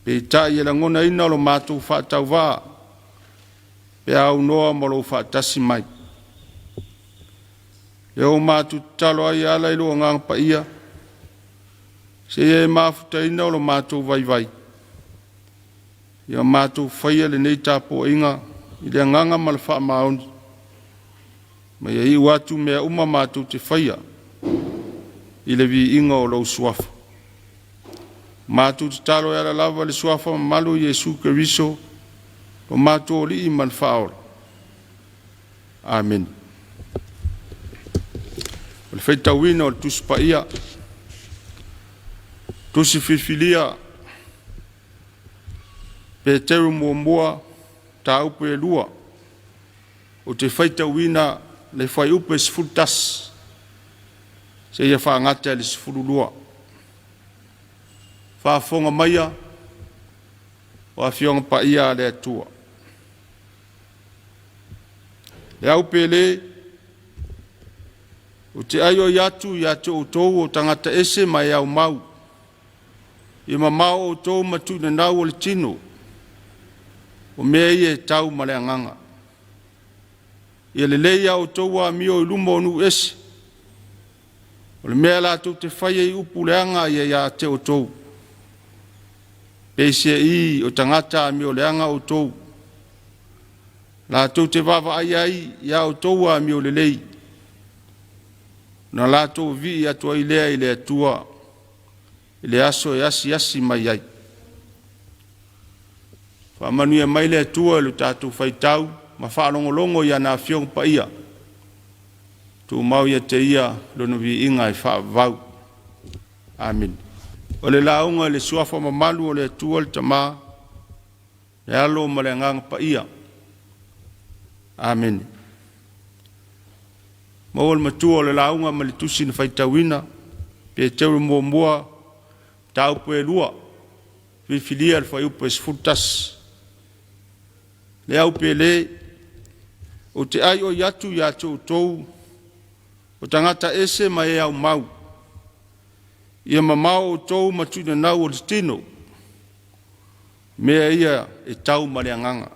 Pe tai e la ngona ina lo mātou whaatau wā, pe au noa ma lo whaatasi mai. Le o mātou talo ai ala ilo ngang pa ia, se e mafuta ina lo mātou vai vai. Ia mātou whaia le nei Tapuaiga, I le nganga ma le wha maoni. Ma ia I watu mea uma mātou te whaia, I le vi inga o lau suafa. Mātou te talo e ala lava le suafa malu Yesu Keriso, o mātou li I man whaora. Amen. O le whaitawina o le tusipa ia, tusi whiwhilia, pe teru mua mua, ta upe e lua, o te whaitawina le whai upe sifurtas, se ia whaangata le sifuru lua. Whaafonga maia, o awhionga pa ia le atua. Le aupe le, o te aio yatu o tou o tangata ese mai au mau. I mamau o tou matu na nau o le tino, o mea I e tau ma le anganga. I le leia o tou a mio I lumo nu ese, o le mea la tau te whaia I upu leanga ia te o tou. Peise I o tangata a mio leanga o tou. La tau te wawa ai ia o tou a mio le lei. Na la tau vi atua I lea I le atua, I le aso e asi mai ai. Whamanuia mai le atua e lu tātou whaitau, ma whaalongolongo ia nā whiong pa ia. Tu mau ia te ia, lona vi inga I whaavau. Amen. O le launga le suafa mamalu o le atua le tamā, le alo ma le ngang pa ia. Amen. Mawal matua o le launga ma le tusi na whaitawina, pe teru mua mua, tau pue lua, whiwhilia le whai upe sfurtas. Le au pe le, o te ai o yatu o tou, o tangata ese ma e au mau. Ia mamau o tou matuna nau o le tino, mea ia e tau ma le anganga.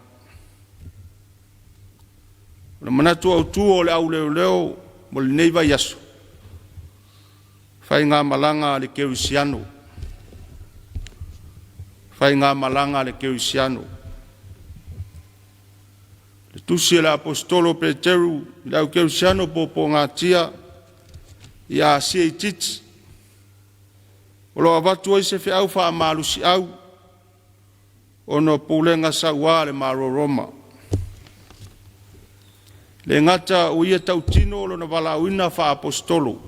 O le manatu au tua o le au leo mo le neiva yaso. Whai ngā malanga le keusiano. Whai ngā malanga le keusiano. Le tusi le apostolo Peteru, le au keusiano po ngā tia, ia asia I titi. O lo avatu ai se fe au wha amalusi au, o no poulenga sa ua le maro Roma. Le ngata o ia tau tino o lo na wala uina wha apostolo.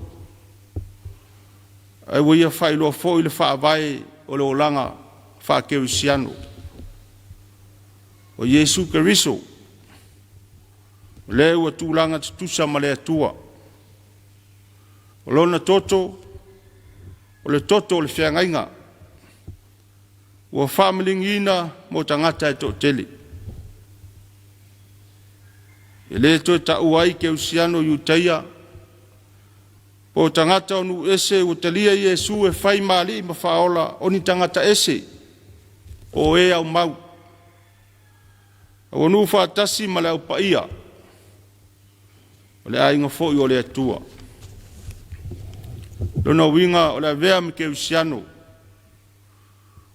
Ai o ia wha ilo fo ile wha avai o le olanga wha keusiano. O Yesu Keriso, le ua tūlanga tutusa ma le atua. O lona toto, o le toto o le whiangainga. Ua whamelingina mo tangata e to tele. E le to ta uai ke usiano yutaia. Po tangata onu ese o talia Yesu e whai mali ma whaola o ni tangata ese. O e au mau. O nu whaatasi ma le au paia. O le ainga fo I o le atua. Lona winga o le vea mi ke usiano.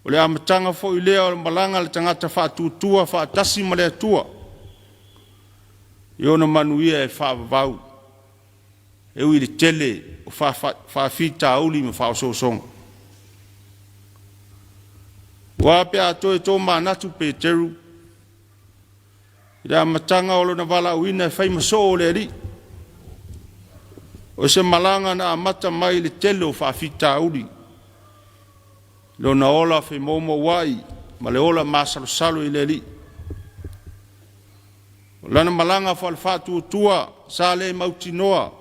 O le amatanga fo I lea o le malanga le tangata whaatutua whaatasi ma le atua. Iona manuia e whaavavau. E ui le tele o whaafita auli me whaososonga. Wape a toe tō manatu Peteru. I le amatanga o lona wala uina e whai maso o le ri. O se malanga na amata mai le tele o whaafitauri. Lo na ola whi momo wai, ma le ola masalo i le li. O lana malanga whalwhatu tua, sa le mautinoa,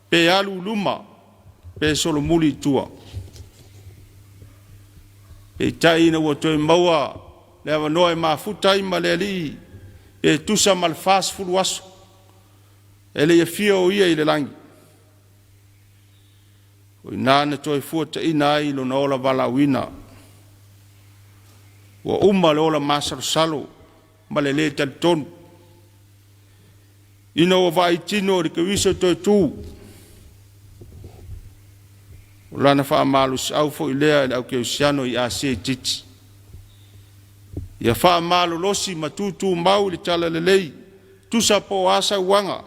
pe alu luma, pe solomuli tua. Pe taina ua toi maua, le awa noe mafutai ma le li, pe tusa malfas fulu aso. Ele ia fia o ia i le langi. O inana toi fuata ina ai lo na ola wala wina. Wa umma le ola masalo salo, ma le le talitonu. Ina o vai tino rika wiso toi tu. O lana wha amalu si au fo ilea le au ke usiano i ase titi. Ia wha amalu losi matutu mau li tala le lei, tusa po asa uanga.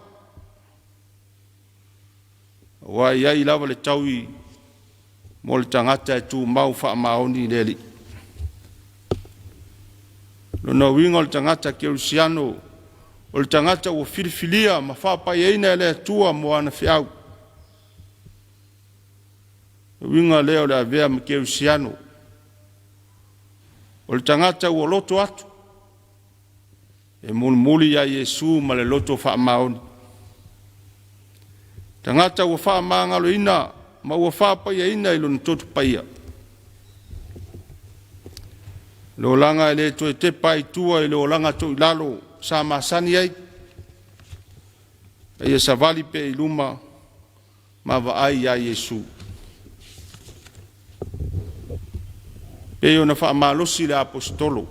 Wa iai lava le taui mo le tangata e tu mau wha maoni leli. Lona winga le tangata ke usiano, o le tangata ua filifilia ma whapai eina e le atua mo ana whiau. Winga leo le avea ma ke usiano. O le tangata ua loto atu. E muli ya Yesu ma le loto wha maoni. Tangata ua wha maangalo ina, ma ua whapai eina ilo na totu paia. Lo langa ele to te pai tua ele o langa to ilalo sa masani ai. E sa vali pe iluma ma va ai ya Yesu. Pe ona fa malosi le apostolo.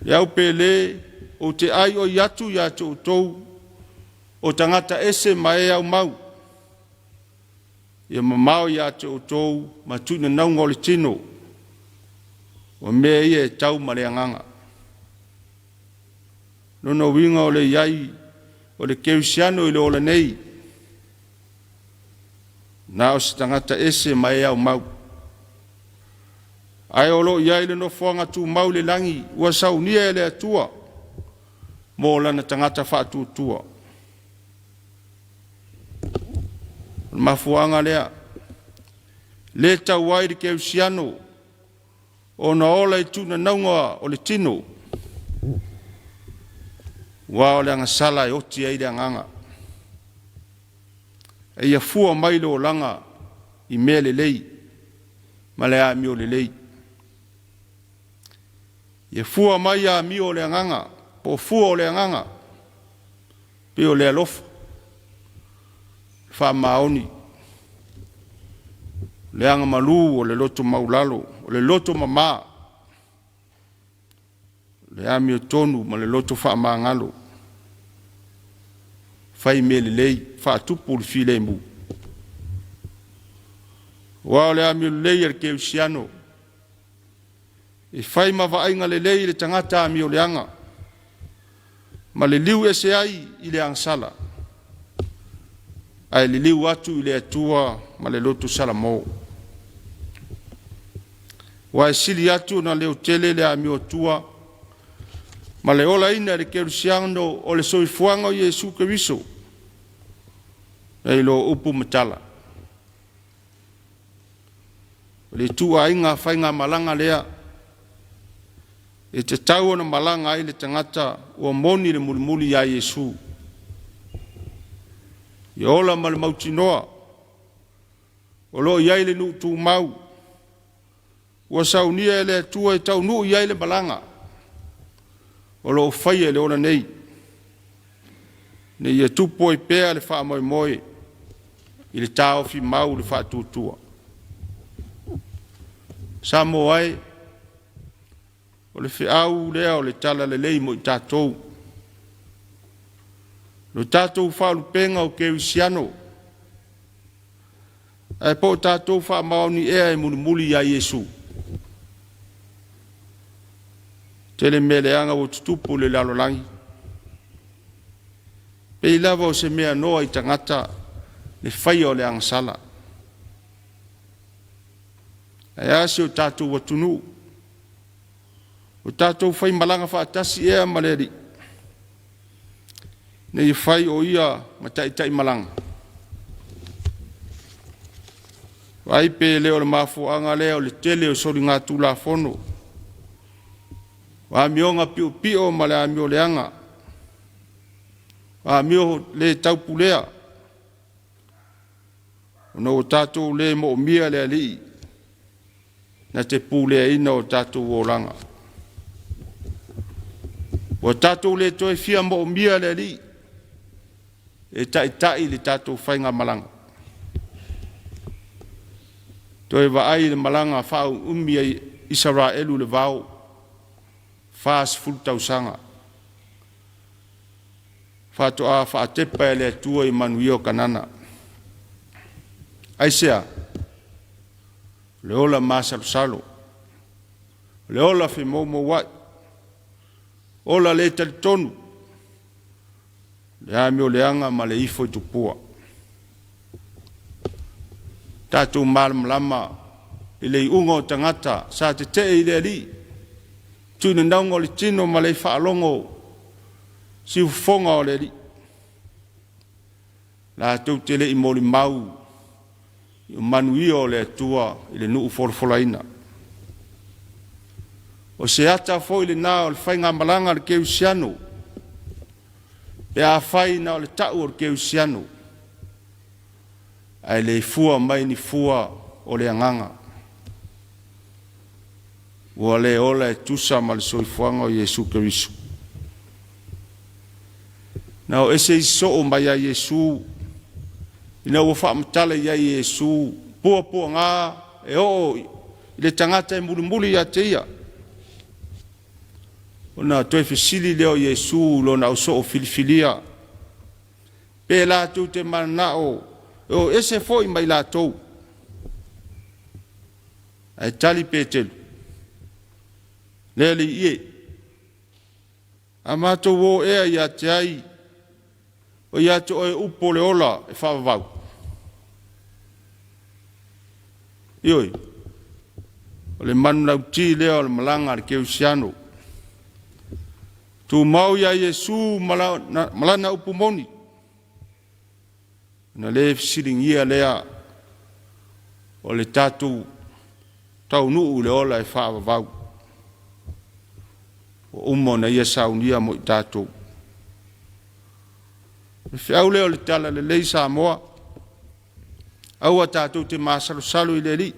Ya upele o te ai o yatu ya to o tangata ese mai au mau. Ia mamao ya to matuna na ngol tino. O mea ia tau mareanganga. Nono winga o le iai, o le keusiano i le ola nei. Na o se tangata ese mai au mau. Ai olo iai le no fuanga tu mau le langi, ua saunia e le atua. Mo lana tangata whaatu tua. Mafuanga lea. Le tau wai le keusiano. O na ola i tuna naunga o le tino. Wa o le anga sala e oti e le anganga. E ia fua mai le o langa i mea le lei. Ma le a mi o le lei. Ia fua mai a mi o le anganga. Po fua o le anganga. Pe o le alofa. Fa maoni. Le anga malu o le loto maulalo. O le loto mama. Le ami o tonu ma le loto wha maangalo. Whai me le lei, wha tupu le file mu. Wa o le ami o lei ar ke usiano. E whai ma vainga le lei le tangata ami o le anga. Ma le liu ese ai i le angsala. Ai le liu atu i le atua ma le loto salamo. Wa sili atu na leo tele le ami o tua. Ma le ola ina le kerusiano o le soifuanga o Yesu Keriso. E lo upu matala. Le tua inga whainga malanga lea. E te tau na malanga ai le tangata o moni le mulimuli ya Yesu. I ola ma le mautinoa. O lo iai le nu tu mau. Ua saunia ele tua e tau nuu iai le balanga. O lo whaia le ona nei. Ne ia tupo i pēa le wha moe moe. I le tāo fi mau le wha tūtua. Samo ai. O le whiau lea o le tala le lei mo i tātou. Lo tātou whaulu penga o ke usiano. Ai po tātou wha maoni ea e muli ya Yesu. Tele mele anga o tutupu le lalolangi. Pe i lava o se mea noa i tangata le whaia o le angsala. Ai ase o tātou watunu. O tātou whai malanga whaatasi ea maleri. Ne i whai o ia matai malanga. Ai pe leo le mafuanga leo le tele o sori ngā tula fono. Wa mionga piu pio ma le amio leanga. Wa mio le taupulea. No tatou le mo mia le ali. Na te pulea ina o tatou o langa. O tatou le toi fia mo mia le ali. E tai le tatou whainga malanga. Toi wa ai le malanga whao umia Israelu le vau. Whaas fultausanga. Whatoa whaatepa le tua I manuio kanana. Aisea, le ola masalo, le ola fi momo wai, ola le talitonu, le amio leanga ma le ifo I tupua. Tatu malam I le ungo tangata, sa te I le ali, tūne naungo le tino ma le whaalongo, si ufonga o le ali. La tau te le I moli mau, I manuio le tua I le nuu forfolaina. O se ata fo I le nao le whainga malanga le keu siano, pe a whai nao le tau o le keu siano, ai le fua mai ni fua o le anganga. Ua le ola e tusa ma le soifuanga o Yesu Kerisu. Nao ese iso o mai a Yesu, ina ua whaamatala I a Yesu, pua ngā, e o, I le tangata e mulimuli a te ia. Ona toi fesili leo Yesu, lo na uso o filifilia. Pe la tu te manao, o ese foi mai la tou. Ai tali petelu. Lele ie. Amato wo ea ia te ai, o ia te oe upo le ola e whawavau. Ioi, o le manu lau ti leo le malanga le keu siano. Tu mau ia Yesu malana upu moni. Na le fisiringia lea o le tatu tau nuu le ola e whaavavau. O umo na ia saunia mo I tatu. Le whiau leo le tala le lei Samoa. Aua tatu te masalu I le li.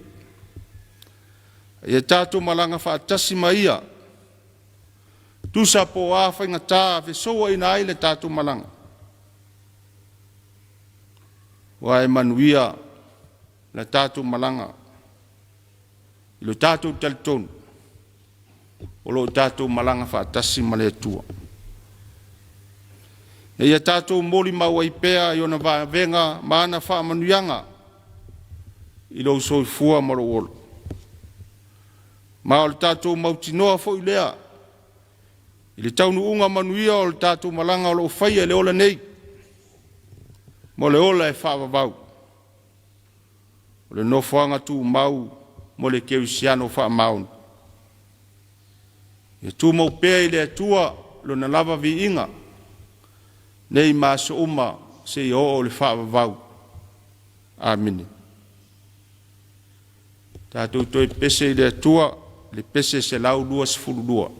Ia tatu malanga whaatasi maia. Tusa po a whainga tā fe soa ina ai le tatu malanga. Wa e manuia le tatu malanga. I lo tatu talitonu. O lo tatu malanga whaatasi ma le tua. E ia tatu moli maua I pea I ona venga maana wha manuianga. I lo soi fua maro olo. Ma o le tatu mautinoa fo I lea. I le taunu unga manuia o le tatu malanga o lo whaia le ola nei. Mo le ola e whaavavau. O le nofoanga tu mau mo le keu siano wha maun. E tu mau pea I le atua lo na lava vi inga. Nei maso uma se I o le whaavavau. Amine. Tātou toi pese I le atua, le pese se lau lua sifuru lua.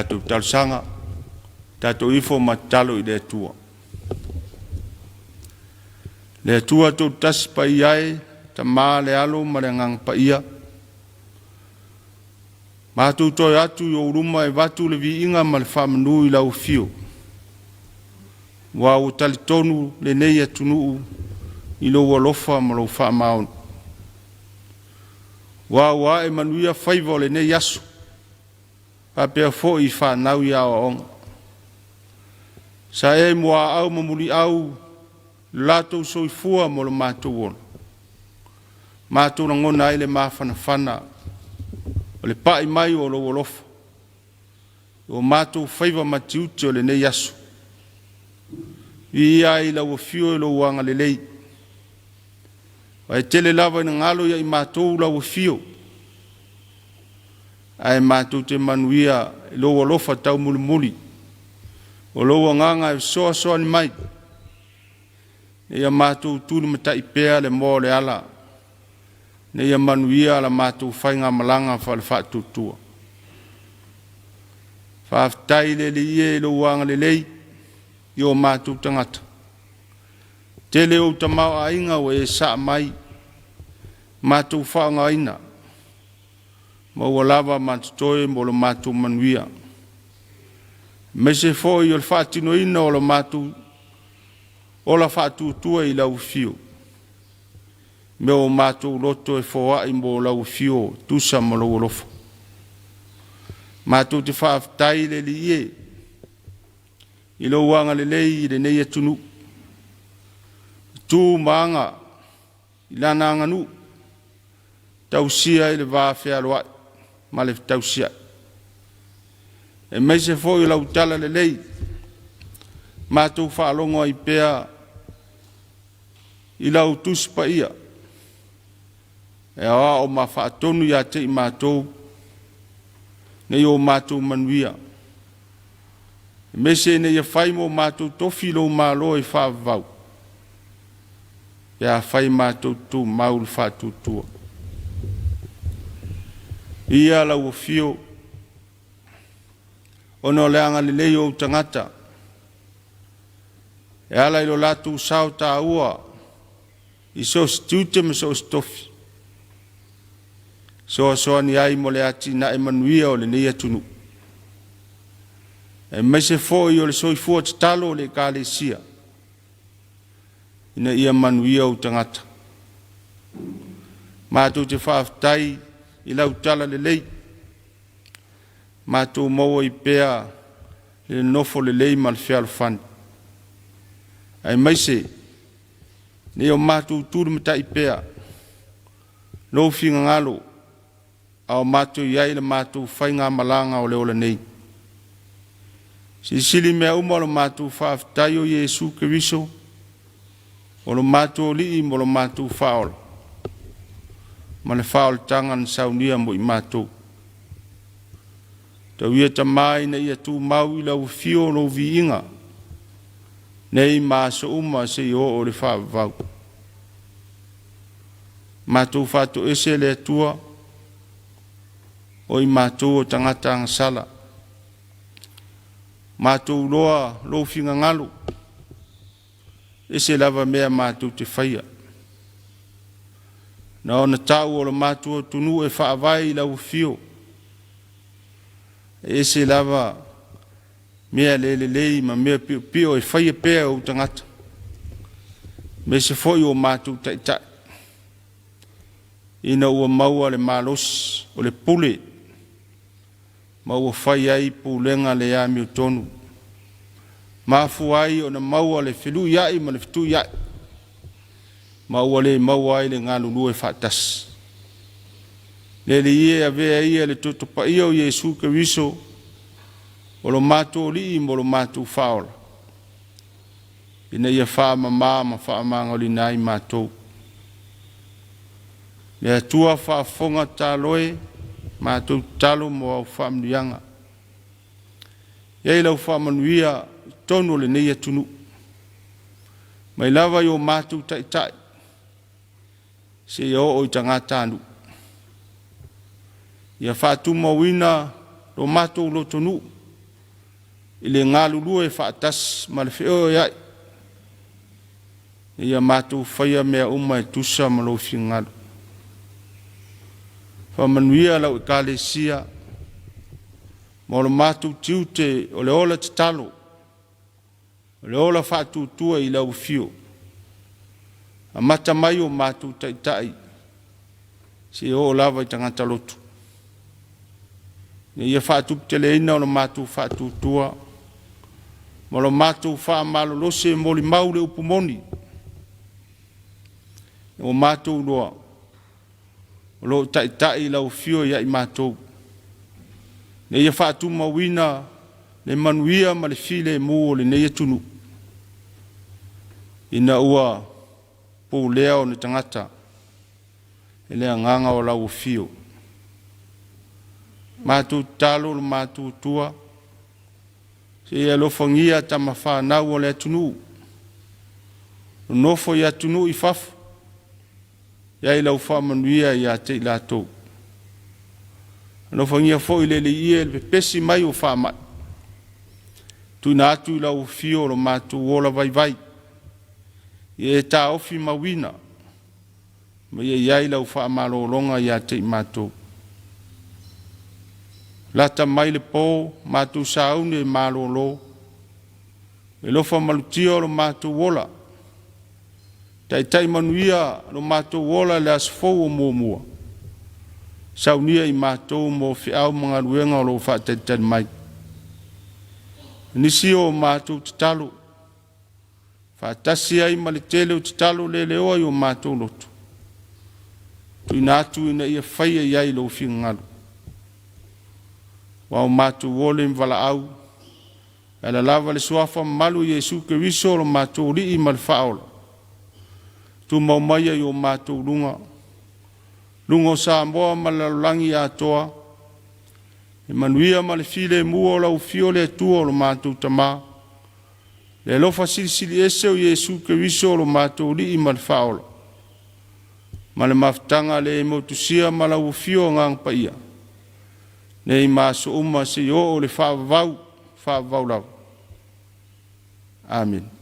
tātou talsanga, tātou ifo matalo I le tua. Le tua tō tasi pa iai, ta maa le alo ma le ngang pa ia. Mātou toi atu I uruma e watu le vi inga ma le whamanu I lau fio. Wa o tali tonu le nei atunu I lo walofa ma lo whamaon. Wa e manuia whaiva le nei asu. Pa pia fo I whanau I awa onga. Sa e mua au mamuli au lato soifua mo le mātou ona. Mātou na ngona ai le mawhanawhana. O le pai mai o lo wolofa. O mātou whaiva matiuti o le nei asu. I ai la wafio e lo wanga le lei. Wa e tele lava ina ngalo ia I mātou la wafio. Ai mātou te manuia e lo wolofa tau muli muli. O lo wanganga e soa soa ni mai. Ne ia mātou tūni mata I pēa le mō le ala. Ne ia manuia la mātou whainga malanga wha le whātutua. Whāwhtai le le ie lo wanga le lei. I o mātou tangata. Tele o tamau a inga o e sa mai. Mātou whaanga ina. Ma ua lava mātutoe mo lo mātou manuia. Mese fo I o le whaatino ina o lo mātou o la whaatutua I lau fio. Me o mātou loto e fōa I mo lau fio tusa mo lo wolofa. Mātou te whaaftai le li ie. I lo wanga le lei I le nei atunu. Tū maanga I lana anganu. Tausia I le wāwhea loa. Ma le tausia. E meise fo I lau tala le lei. Mātou whaalongo I pēa. I lau tuspa ia. E awa o ma whaatonu ia te I mātou. Nei o mātou manuia. Mese ne ia whai mo mātou tofi lo mālo I whaavau. Ia whai mātou tū maul whaatutua. Ia lau o fio. Ono leanga le lei o tangata. E ala ilo latu sao ta ua. I so stute me so stofi. So ni ai mo le ati na e manuia o le nei atunu. E mese fo I o le soifua te talo le ka le sia. Ina ia manuia o tangata. Mātou te whaaftai I lau tala le lei. Mātou maua I pēa le nofo le lei ma le whialo whani. Ai maise, ne o mātou tūru mata I pēa. No whinga ngalo, au mātou iai le mātou whainga malanga o le ola nei. Sili mea uma lo mātou whaaftai o Yesu Keriso, o lo mātou li mo lo mātou whaola. Ma le whaola tangan saunia mo I mātou. Tau ia ta mai na ia tū mau I lau fio lo vi inga. Nei māso uma se I o le whaavau. Mātou whātou ese le atua. O I mātou o tangata angasala. Mātou loa lo finga ngalo. Ese lava mea mātou te whaia. Na ona tau o le mātou tunu e whaavai I lau fio. Ese lava mea lei ma mea pio e whaia pēa o tangata. Me se foi o mātou tai. Ina ua maua le malos o le pule. Maua whai ai pūlenga le ami o tonu. Mafu ai o na maua le whilu iai ma le fitu iai. Maua le maua ai le ngalulu e whaatas. Le ie a vea ia le tutupa ia o Yesu Keriso. O lo mātou li mo lo mātou whaola. Ina ia whaama ma whaama ngoli nai mātou. Le atua whaafonga tāloe mātou talo mo au whaamnianga. Iei lau whaamanuia tonu le nei atunu. Mai lava i o mātou tai. Se i o i tangata anu. Ia whaatuma wina lo mātou lo tonu. I le ngalulu e whaatas ma le whio iai. Ia mātou whaia mea uma e tusa ma lo whingalu. Whamanuia lau I kālesia, ma lo mātou tiu te o le ola te talo, o le ola whaatutua I lau whio. A mata mai o mātou taitai, si o lava I tangata lotu. Ia whaatup te leina o lo mātou whaatutua, ma lo mātou whaamalo lose moli maule upumoni. O mātou loa, o lo taitai lau whio ia I mātou. Ne ia whaatu mawina, le manuia ma le file mu o le neia tunu. Ina ua pou lea o ne tangata, e lea nganga o lau whio. Mātou talo le mātou tua, se ia lo fangia tama whanau o le tunu. Nofo ia tunu I fafu. Ia I lau whamanuia ia te I lātou. Ano whangia fo I le ia le pesi mai o whamai. Tuna atu I lau whio lo mātou ola vai vai. Ia e tā ofi mawina. Ma ia I lau whamalo longa ia te I mātou. Lata mai le pō, mātou saune e mālo lo. E lofa malutio lo mātou ola. Tai manuia lo mātou wola le asfou o mua. Saunia I mātou mo whiau mga ruenga o lo whaateten mai. Nisi o mātou te talo. Whaatasi ai ma le tele o te talo le leo ai o mātou lotu. Tui nātu ina ia whaia iai lo whingalu. Wa o mātou wole mwala au. Ala lava le suafa malu Yesu ke wiso lo mātou li I mal whaola. Tu mau mai ai o mātou lunga. Lunga o Samoa ma lalangi atoa. E manuia ma le file mua o lau fio le atua o lo mātou tamā. Le lofa silisili ese o Yesu ke wiso o lo mātou li I mal whaola. Ma le maftanga le motusia ma lau fio ngang pa ia. Ne I māso uma se o le whaavau lau. Amen.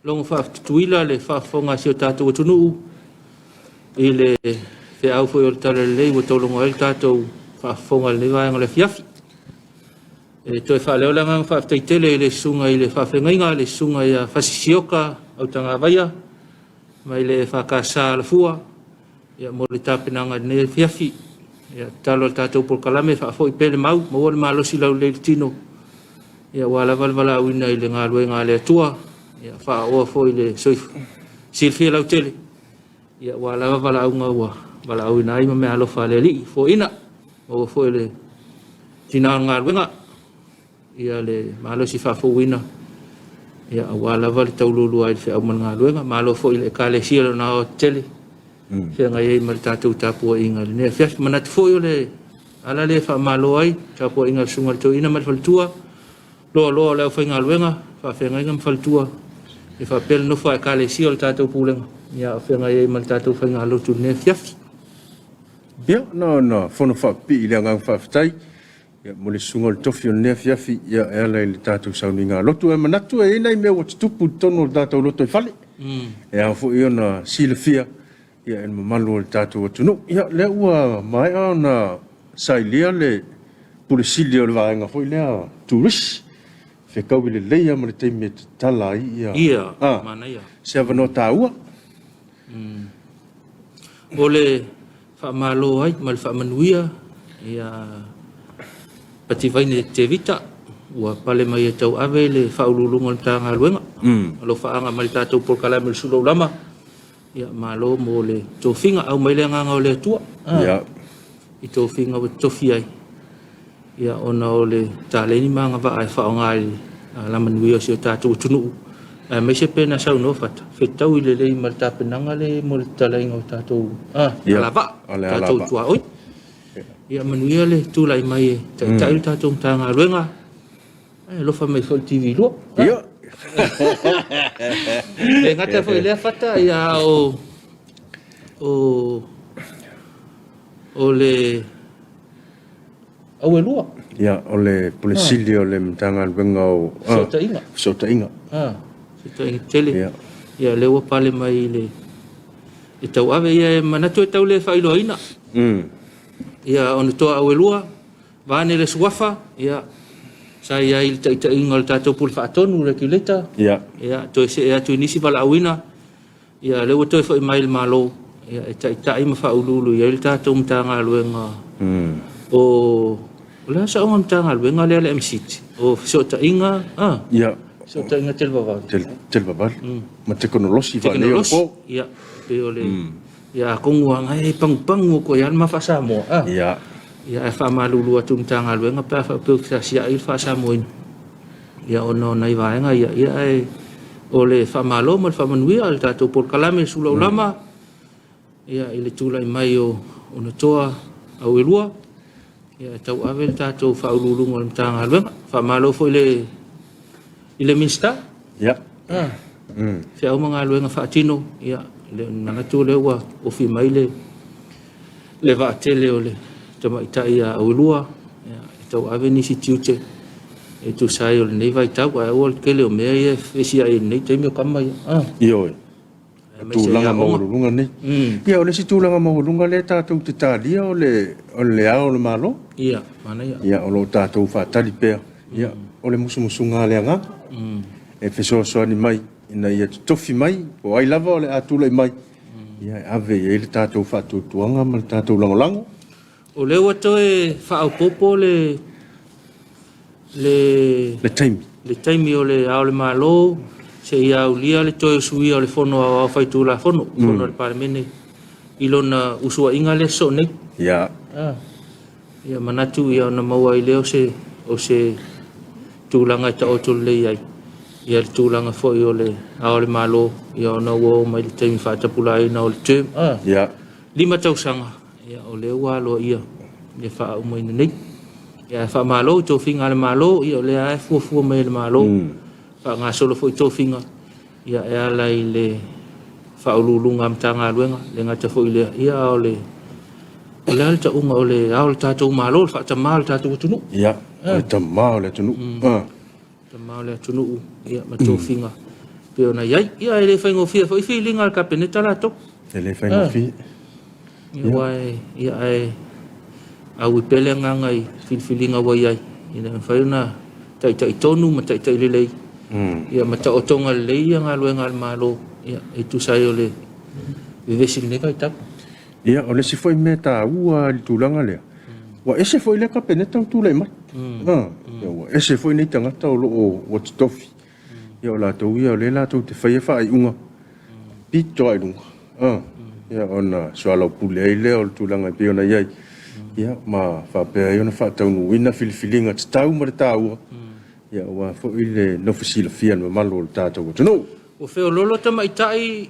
longo whaaftuila le whaafonga si o tātou atunu i le te au fo i o tala lei wa tolongo el tātou whaafonga le vaenga le Afiafi. E toi whaaleo langa whaaftaitele i le sunga i le whaafengainga, le sunga i a whasisioka au tanga vaia, mai le whakasa la fua, ia mo le tāpenanga ne Afiafi, ia talo al tātou por kalame whaafo i pele mau, mo le malosi lau le tino, ia wala valvala uina i le ngā luenga le atua, ia wha oa fo i le soifu silfia lau tele, ia wala valvala unga ua, wala au ina ima me alofa le li, fo ina, oa fo i le tina ngā luenga, ia le malo si fa fo wina ia wala val taululu ai fe au ngā luenga, malo fo i le kale silo na o tele, fe ngai mai tātou Tapuaiga le ne Afiafi manatu fo i le ala le fa malo ai Tapuaiga le sunga le tau ina mal faltua, lo le fa ngā luenga, fa fe ngai ngam faltua, e fa pel no fa kale silo tātou pulenga, ia fe ngai mai tātou fa ngā lotu ne Afiafi. Ia, no, fono fa pi i le ngang fa fitai, ia mo le sunga le tofi o ne Afiafi, ia e ala i le tātou sauni ngā lotu, e manatu e ina i mea watu tupu tono le tātou loto i fale, e a fo i ona silafia, ia e mamalu le tātou atunu, ia le ua mai au na sailia le pulisili o le vaenga fo i lea turis, fe kau i le leia ma le teime tala i, ia, mana ia. Se avano tāua. O le whaamalo ai, ma le whaamanuia, ia pati vaine te vita, ua pale mai e tau ave le whaululunga le tā ngā luenga. Alo whaanga mai tātou por kalame le Suluaulama, ia malo mo le tofinga, au mai le nganga o le atua. I tofinga o tofi ai. Ia ona o le tāleni maanga wa ai whaongai la manuia si o tātou tunu. Mai se pena sau no fata. Whetau i le lei ma le tāpenanga le mo le talainga o tātou. Alava. Tātou tua oi. Ia manuia le tūlai mai e tai le tātou tāngā ruenga. Lofa mai fo TV lua. Ia. Le ngata fo i lea fata ia o le au e lua. Ia, o le pulisili o le mtanga ruenga o Sotainga. Sotainga. Sotainga tele. Ia le ua pale mai le e tau ave ia e manatu e tau le whailoaina. Ia ona toa au e lua, vane le suafa, ia sa ia il taitainga le tātou puli whaatonu le kiuleta. Ia toi se ea tui nisi wala awina. Ia le ua toi whai mai le malo. Ia e taitai ma whaululu ia le tātou mtanga luenga. O le asa o mtanga luenga lea le MCT. O Sotainga. Ia. Sotainga telvaval. Telvaval. Ma teknolosi vale o po. Ia. Pe o le. Ia konguanga e pangu ko ia ma fa Samoa. Ia. Ia e whamalulu atu mtanga luenga pa whapeu kita sia il fa Samoa. Ia ono nai vaenga ia e o le whamalo ma le whamanuia le tātou por kalame Suluaulama. Ia i le tūlai mai o na toa au e lua. Ia e tau ave le tātou whaululunga le mtanga luenga. Whamalo fo i le minsta. Ia. Whia au mga luenga whaatino. Ia le nanatu le ua o fi mai le vaatele o le tamaitai a au e lua. Ia e tau ave nisi tiute. E tu sai o le nei vai tau. Ai o le kele o mea ia fesia e nei taimi o kama ia. Ioi. Tūlanga maurunga nei. Ia o le si tūlanga maurunga le tātou te tālia o le ao le malo. Ia, mana ia. Ia o lo tātou whaatali pēr. Ia o le musu ngā lea ngā. E whesoasoani mai. Ina ia tofi mai. O ai lava o le atulai mai. Ia ave e le tātou whaatutuanga ma le tātou langolango. O leo ato e whaau popo le taimi. Le taimi o le ao le malo. Se ia ulia le toi suia o le fono a whaitu la fono. Fono le paramene. Ilona usua inga le so nei. Ia. Ia manatu ia ona maua i leo o se tūlanga ta o tolu lei ai. Ia le tūlanga foi o le ao le malo. Ia ona ua mai le taimi whaatapula ina o le term. Ia. 5 tausanga. Ia o le ua aloa ia. Le wha umaina nei. Ia wha malo, tō whinga le malo. Ia o le ae fuafua mai le malo. Ngā solo foi tōwhinga. Ia e ala i le whaululunga mtanga luenga. Le ngata foi le ia o le ala ta unga o le ao le tātou malo. Le whaatama le tātou atunu. Ia. Le tamā o le atunu. Tamā o le atunu. Ia ma tōwhinga. pe ona iai ia ele fai ngofia foi feeling al kapeneta la to ele fai ngofi ia wai ia ai au pele ngai feeling wa iai ina fai na tai tonu ma tai lelei ia mata otonga lei nga luenga malo ia itu sai ole vivesi ne kai tap ia ole si foi meta ua tulanga le wa ese foi le kapeneta tu le mai ia wa ese foi nei tanga ta o what tofi ia la to ia le la to te fai fa unga pito ai lunga ia ona swalo pule ile o tulanga pe ona ia ia ma fa pe ona fa tau wina filinga tau ma tau ia wa fo ile no fasila fian ma malo tato no o feo lolo ta mai tai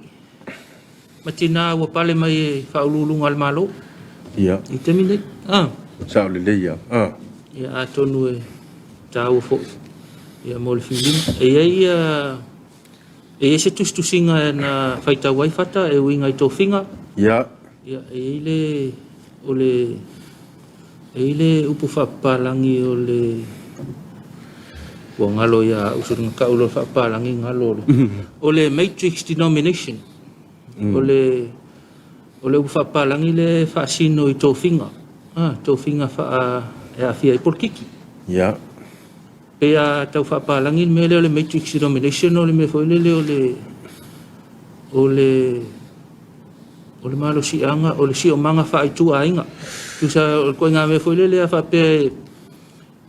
matina wa pale mai fa ululunga al malo ia itemine sa le ia ia atonu e tau fo ia mol filinga ia se tustusinga na faita wai fata e winga I tofinga ia ile upu fa palangi ole wa ngalo ya usun ka ulo fa palangi ngalo ole matrix denomination ole upu fa palangi le fa sino I tofinga tofinga fa e Afiafi por kiki ia pe a tau fa palangi me le matrix denomination ole me foi ole malo si anga ole si o manga fa I tu ainga tu sa ko nga me foi le fa pe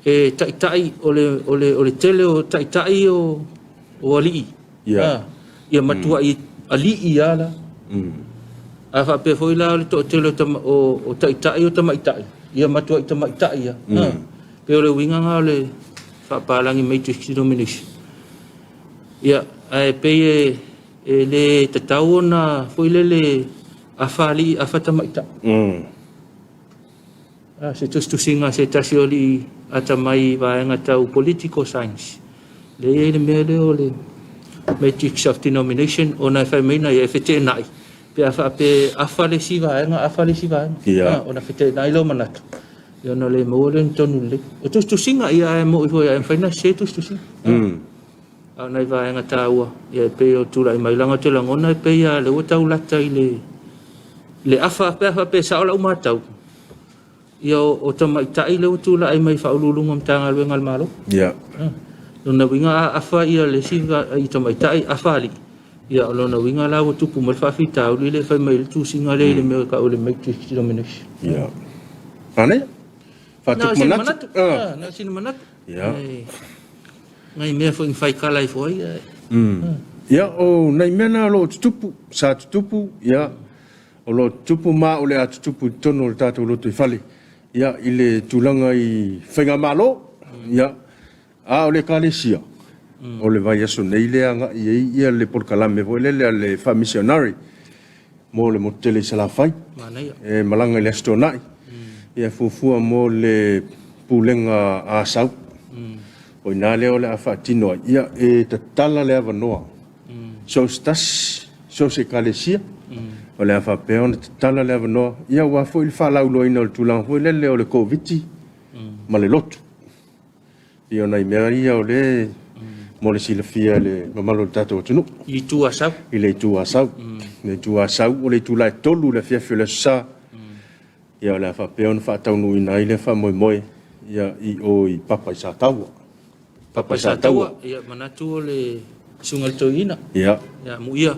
e tai ole tele o tai o ali ia matua I ali ia la a fa pe foi la to tele o tai o tamai ia matua I tamai ia pe ole winga nga ole fa palangi matrix denomination ia ai pe le tatau na foi le afali afatama ita se tu singa se tasioli atamai vaenga tau political science le mele ole matrix of denomination ona fa mena ia fete nai pe afa pe afale si vaenga ona fete nai lo manat ia no le molen tonu le tu singa ia mo foi ia fa na se tu singa nai vaenga tau ia pe o tula mai langa te langona pe ia le tau lata le afa pe sa ola umatau ia o tamai tai le tula ai mai fa ululunga mtanga luenga al malo ia lona winga afa ia le siva I tamai tai afali ia lona winga la o tupu mal fa fita o le fa mai tu singa le me ka o le matrix denomination ia ane fa tu manatu na sin manatu ia ngai me fo fai kala I foi ia o nei mena lo tupu sa tupu ia o lo tupu ma o le tupu tono o tato lo tu fale ia ile tulanga I whenga malo ia a o le kalesia o le vai aso nei le anga ia le porkalame vo le Faamisionare mo le motele sala fai e malanga le astonai ia fufua mo le pulenga a sau o ina leo le afatino ia e tatala le avanoa so se kalesia o le afape ona tatala le avanoa ia ua foi le falauloina o le tulaga foi lele o le koviti ma le lotu ia ona I mea ia o le mo le silafia le mamalo le tatou atunuu I tuasau I le tuasau le tuasau o le tulae tolu le fiafi o le sa ia o le afape ona faataunuina ai le faamoemoe ia I papa I sa taua papa sa taua ia manatu o le sungal toina ia muia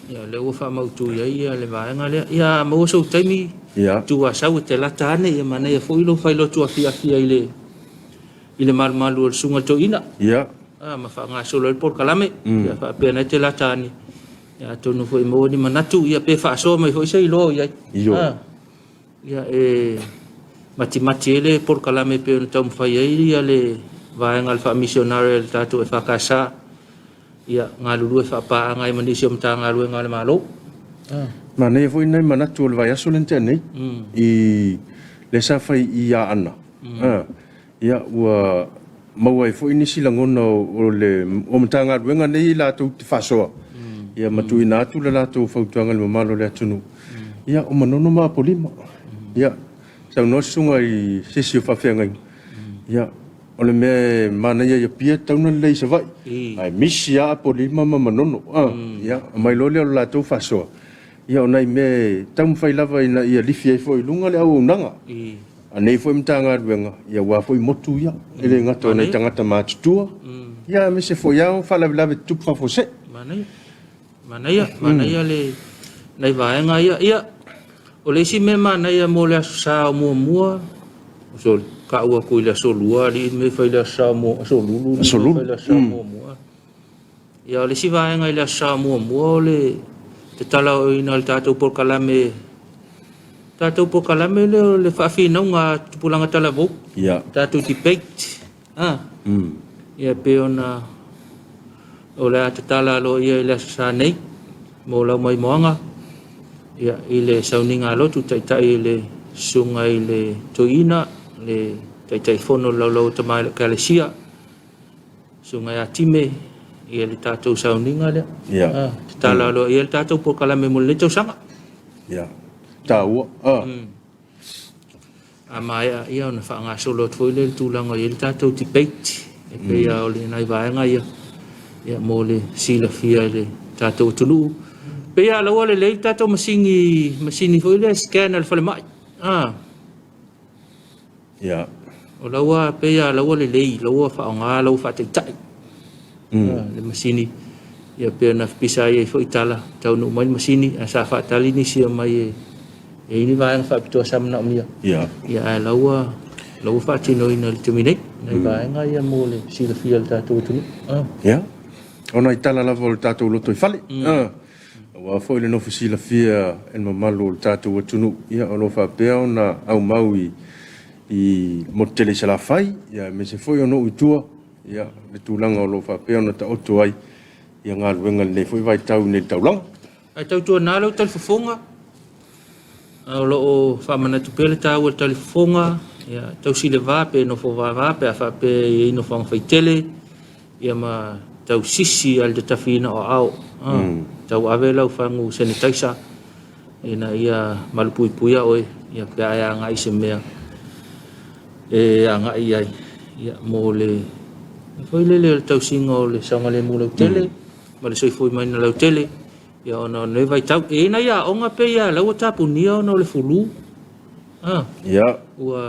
ia le o fa mau tu ia le vaenga le ia mo so taimi ia tu asa o te lata ane ia mana ia foi lo fai lo tu Afiafi ile mal o sungal toina ia ma fa nga so le por kalame ia fa pena te lata ane ia tonu foi mo ni manatu ia pe fa so mai foi sei lo ia ia mati ele por kalame pe on tom fai ia le vaenga al Faamisionare le tatu EFKS ia ngalulu fa pa ngai manisi om tanga lu ngal malo ma nei foi nei manatu o le vai aso lente nei I le sa fai ia ana ia ua maua foi ni silangona o le o mtanga luenga nei la tu fasoa ia matu ina tu la tu fautuanga le malo le tunu ia o manono ma polima ia sa no sunga I sesio fa fenga ia o le me mana ia pia tauna lei sa vai ai misi a po lima manono ia mai lo le la tu faso ia ona me tam fai lava ina ia lifi ai foi lunga le au nanga anei foi mtanga ruenga ia wa foi motu ia ele ngato nei tangata matutua ia me se foi au fala lava tu fa fose mana ia le nei vaenga ia o le si me mana ia mo le sa mua so ka ua ko le solua li me fai le sa mo solulu fai le sa mua ia le si vaenga le sa mua le te tala o ina le tatou por kalame le whaafina nga tupulanga tala vau tatou debate ia pe ona o le te tala lo ia le sa nei mo lau mai moanga ia i le sauninga lotu taitai le sunga i le toina le taitai fono lau tamai le kalesia sunga ya time ia le tatou sauninga le te tala lo ia le tatou por kalame mo le tau sanga tau Amaya ia ona whaanga solo tfoi le tūlanga i le tatou debate e pe ia o le nai vaenga ia mo le sila fia le tatou tunu pe ia laua le tatou masini foi le scan al fale mai o laua pe ia laua le laua whaanga lau whateitai le masini ia pe ona pisa ia foi tala tau no mai masini a sa whatali ni sia mai e ini vaenga whapitoa samna mia ia laua whatino ina le tuminei nai vaenga ia mo le sila fia le tatou tunu ona i tala lava o le tatou loto i fale wa foi le nofu sila fia en mamalu o le tatou atunu ia o lo whapea ona au mau i motele sa la fai ia me se foi ono utua ia le tūlanga o lo whapea ona ta oto ai ia ngā ruenga le foi vai tau ne taulanga ai tau tua nālau tali whafonga o lo o whamana tupele tau tali whafonga ia tau sile vape no fo vape a whape i no whanga whaitele ia ma tau sisi al te tawhina o au tau awe lau whangu sanitizer ina ia malupui puia oe ia pia ia ngai se mea e a ngai ai ia mo le foi le tau singa o le sanga le mulau tele ma le soifoi mai na lau tele ia ona ne vai tau e na ia onga pe ia lau tapu nia ona le fulu ua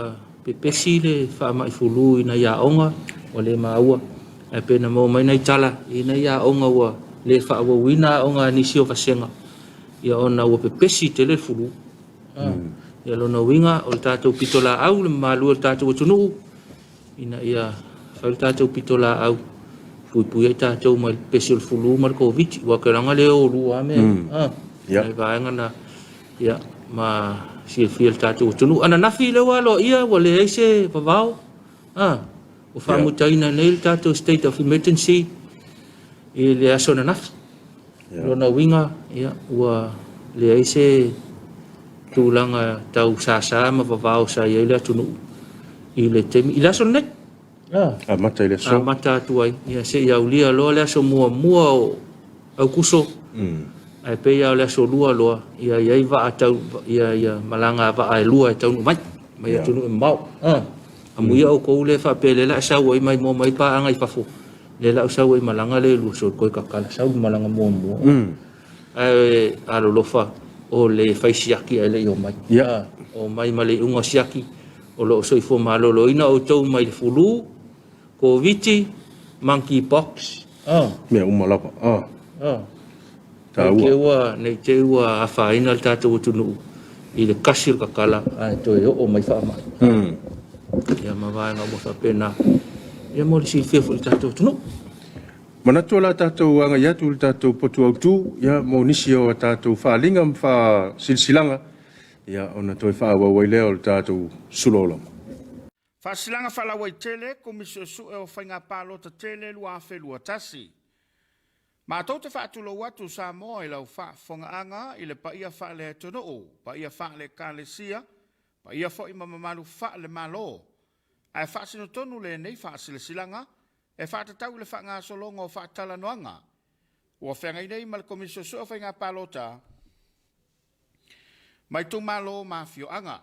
pepesi le whaama i fulu ina ia onga o le maua e pena mo mai nei tala ina ia onga ua le whaawa wina onga nisio vasenga ia ona ua pepesi te le fulu ia lona winga o le tātou pitola au le malu o le tātou atunu ina ia whai le tātou pitola au pui ai tātou mai pesi o le fulu ma le COVID ua keranga le o rua mea ai vaenga na ia ma silfia le tātou atunu ana nafi le walo ia wa le eise vavao o whamutaina nei le tātou state of emergency i le aso na nafi lona winga ia ua le eise tūlanga tau sāsā ma vavao sa ia le atunu i le temi i le aso nei mata i le aso mata atu ai ia se ia ulia loa le aso mua o au kuso ai pe ia le aso lua loa ia iai vaa tau ia malanga vaa e lua e taunu mai atunu e mau amuia o kou le whapele la sau ai mai mo mai pa angai fafo le la sau ai malanga le lu so koi kakala sau malanga mo ai alo lofa o le faisiaki ai le o mai o mai male unga siaki o lo soifo malo lo ina o tau mai le fulu COVID monkeypox me umalapa nei te ua awhaina le tātou atunu i le kasi kakala ai toi o mai whaama ia mawaenga mo whapena ia mo le silfia fu le tātou atunu Manatua la tātou anga iatu le tātou potu autu ia mo nisi o tātou whaalinga mwha silsilanga ia ona toi whaawawai leo le tātou Suluaulama. Whasilanga whalawai tele, komisio su e o whainga pālota tele lua whelua tasi. Ma tau te whaatulo watu Samoa i lau whafonga anga i le paia whaale tono o, paia whaale kālesia, paia fo i mamamalu whaale malo. Ai whaasino tonu le nei whaasilesilanga, e whaatatau le whaanga solonga o whaatala noanga. Ua whenga i nei ma le komisio su e o whainga pālota, mai tu malo mafio anga.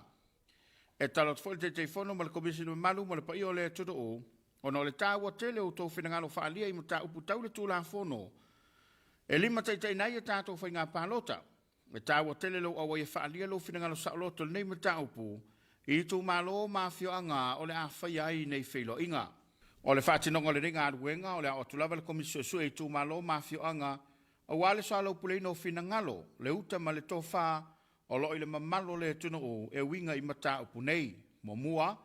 E talot fo te telefono ma le komisio malu ma le paia o le tono o, Ono le tāua tele o tō whenangalo whaalia I mo tā upu tau le tūla whono. E lima teitai nai e tātou whai ngā pālota. E tāua tele lo awa e whaalia lo whenangalo saoloto nei mo tā upu. I tū mālo mawhio anga o le a whai ai nei wheilo inga. O le whātinonga le ringa aruenga o le a otulawa le komisio su e tū mālo mawhio anga. A wale sa lau pulei no whenangalo le uta ma le tō whā o lo i le mamalo le tunu o e winga I mata upu nei. Mo mua.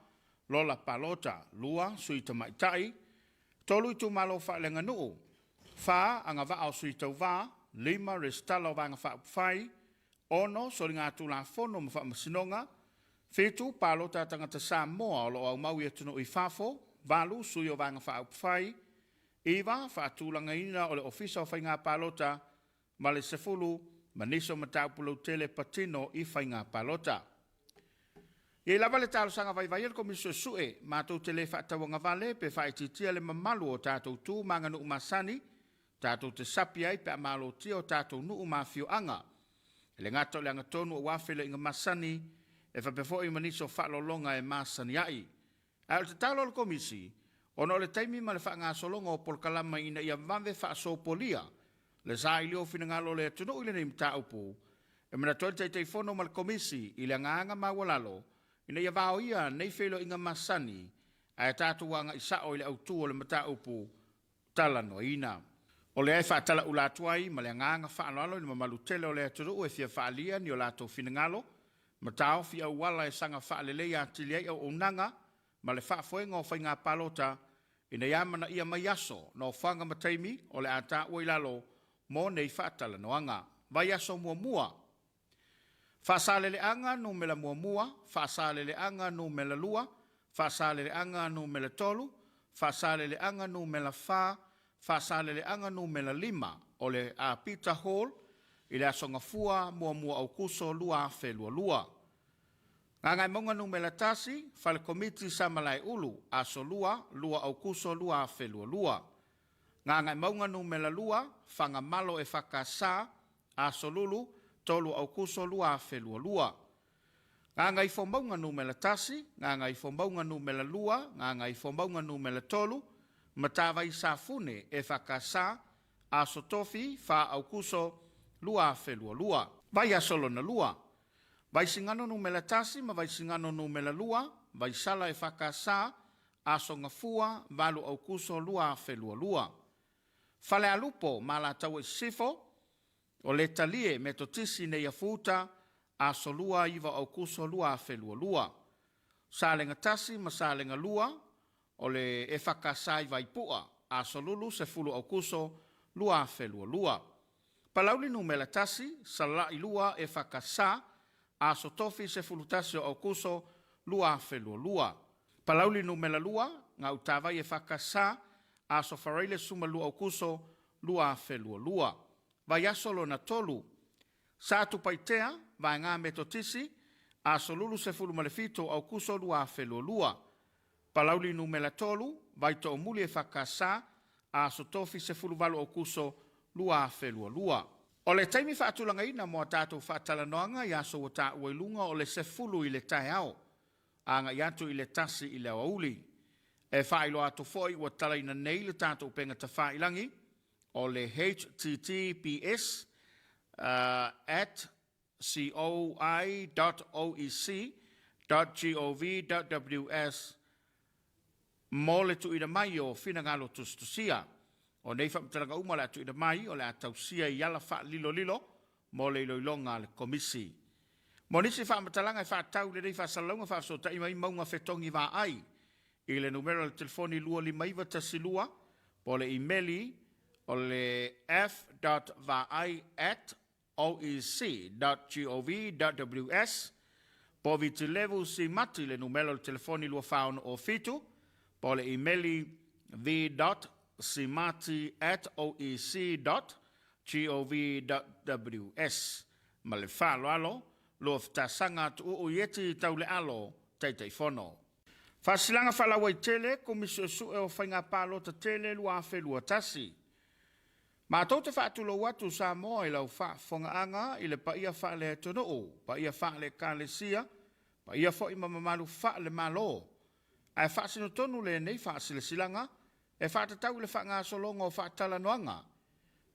Lola palota, lua, sui tamaitai, tolu I tu malo wha lenga nuu. Wha, anga wa au sui tau wā, lima restalo wanga wha upwhai, ono, sori ngā tūla whono ma wha masinonga, whetu, palota tangata Samoa o lo au maui atunu I whafo, walu, sui o wanga wha upwhai, iwa, wha tūlanga ina o le ofisa o whai ngā palota, ma le sefulu, maniso mataupulo tele patino I whai ngā palota. Ye lava le talo sanga vai vai komisio sue mātou tele whaatawanga vale pe whaititia le mamalu o tātou tū manga nuu masani, tātou te sapi ai pe amalo tia o tātou nuu mawhio anga. Le ngato le anga tonu o wawhele inga masani e whapefo I maniso whaalolonga e masani ai. Ai o te talo le komisi, ono le taimi ma le whaanga solonga o polkalama ina ia vave whaasopolia, le zailio finangalo le tunu ile ni mta upu, e mena toite te fono ma le komisi ile nganga mawalalo, ina ia vao ia nei whelo inga masani a tātou wanga I sao ile autu o le mata upu tala no ina. O le ai whaatala ulatuai ma le nganga whaanalo ni mamalu tele o le aturu e fia whaalia ni o lato finangalo ma tau fia uwala e sanga whaalelei a tiliai o unanga ma le whaafoenga o whainga palota ina iamana ia mai aso no whanga mataimi o le ata ua ilalo mo nei whaatala noanga. Vai aso mua mua. Whaasalele anga no mela mua mua, whaasalele anga no mela lua, whaasalele anga no mela tolu, whaasalele anga no mela wha, whaasalele anga no mela lima, o le a Peter Hall, I le asonga fua mua mua au kuso lua fe lua lua. Ngai monga no mela tasi, whale komiti samalai ulu, aso lua, lua au kuso lua fe lua lua. Ngai monga no mela lua, whanga malo e whakasa, aso lulu, tolu au kuso lua fe lua lua. Nganga I whambaunga no mela tasi, nganga I whambaunga no mela lua, nganga I whambaunga no mela tolu, matawa I safune e whakasa, aso tofi, wha au kuso lua fe lua lua. Vai asolo na lua. Vai singano no mela tasi, ma vai singano no mela lua, vai sala e whakasa, aso ngafua, valu au kuso lua fe lua lua. Fale alupo, mala tau e sifo, o le talie me to tisi ne ia futa a solua iwa au kuso lua fe lua lua. Salenga tasi ma salenga lua o le e whakasai vai pua a solulu se fulu au kuso lua fe lua lua. Palauli no mela tasi salai lua e whakasa a sotofi se fulu tasi au kuso lua fe lua lua. Palauli no mela lua ngā utawai e whakasa a sofareile suma lua au kuso lua fe lua lua. Vai asolo na tolu. Sa tu paitea, vai ngā metotisi, a solulu se fulu malefito au kuso lua fe lua lua. Palauli no mela tolu, vai to muli e whakasa, a sotofi se fulu valu au kuso lua fe lua lua. O le taimi whaatulanga ina moa tātou whaatala noanga, i aso wa tā uailunga o le se fulu I le tai au. Anga I atu I le tasi I le auli. E whailo ato foi wa tala ina nei le tātou penga ta whailangi, o le https at coi.oec.gov.ws mo le tu ina mai o finangalo tustusia. O nei whamtalanga uma le tu ina mai o le atausia I ala wha lilo lilo mo le iloilonga le komisi. Mo nisi whamtalanga I whaatau le rei whasalonga whaasota I mai maunga whetongi wā ai. I le numero le telefoni lua lima iwa tasilua po le emaili o le f.vai@oec.gov.ws po vitu levu si mati le numero le telefoni lua faun o fitu po le emaili v.simati@oec.gov.ws ma le whalo alo lo ftasanga tu o yeti tau le alo teitei fono. Fasilanga whalawa I tele komisio su e o whainga pālota tele lua whelua tasi. Ma tau te whaatulo watu Samoa I lau whafongaanga I le paia whaale tono o, paia whaale kālesia, paia fo I mamamalu whaale malo. Ai whaasino tonu le nei whaasile silanga, e whaatatau le whaanga solonga o whaatala noanga.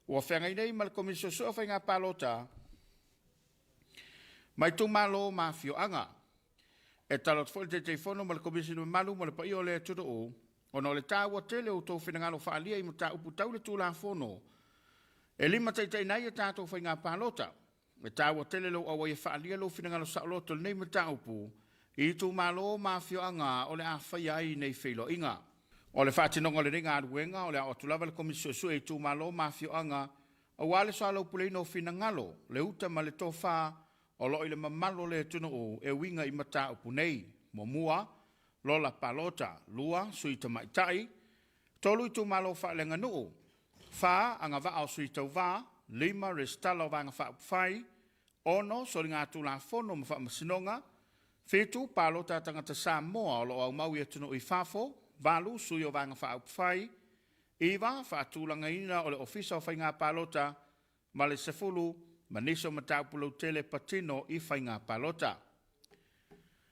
Ua whengai nei ma le komisio sua whainga palota, mai tu malo mafio anga. E talot fo te telefono ma le komisio malu ma le pai o le tuto o, ono le tāua tele o tō whenangalo whaalia i mo tā upu tau le tūla whono. E lima teitai nei e tātou whainga palota, e tāua tele lo awa e whaalia lo whenangalo saoloto le nei mo tā upu, i tu malo mafio anga o le a whai ai nei whilo inga. O le whātinonga le ringa aruenga o le a otulava le komisio su e tu malo mafio anga o wale so alo puleino whinangalo le uta ma le tofa o lo ile mamalo le tunu o e winga i mata upu nei mo mua, lola palota, lua, suita maitai, tolu i tu malo whaalenga nuu, wha anga wa au suita wa, lima restalo wanga wha upwhai, ono sori ngā tūla whono ma wha masinonga, Fetu palota tangata Samoa o lo au mau e tunu i whafo, valu suyo vanga wha upwhai, iwa whaatulanga ina o le ofisa o whainga palota, ma le sefulu, maniso mataupulo tele patino i whainga palota.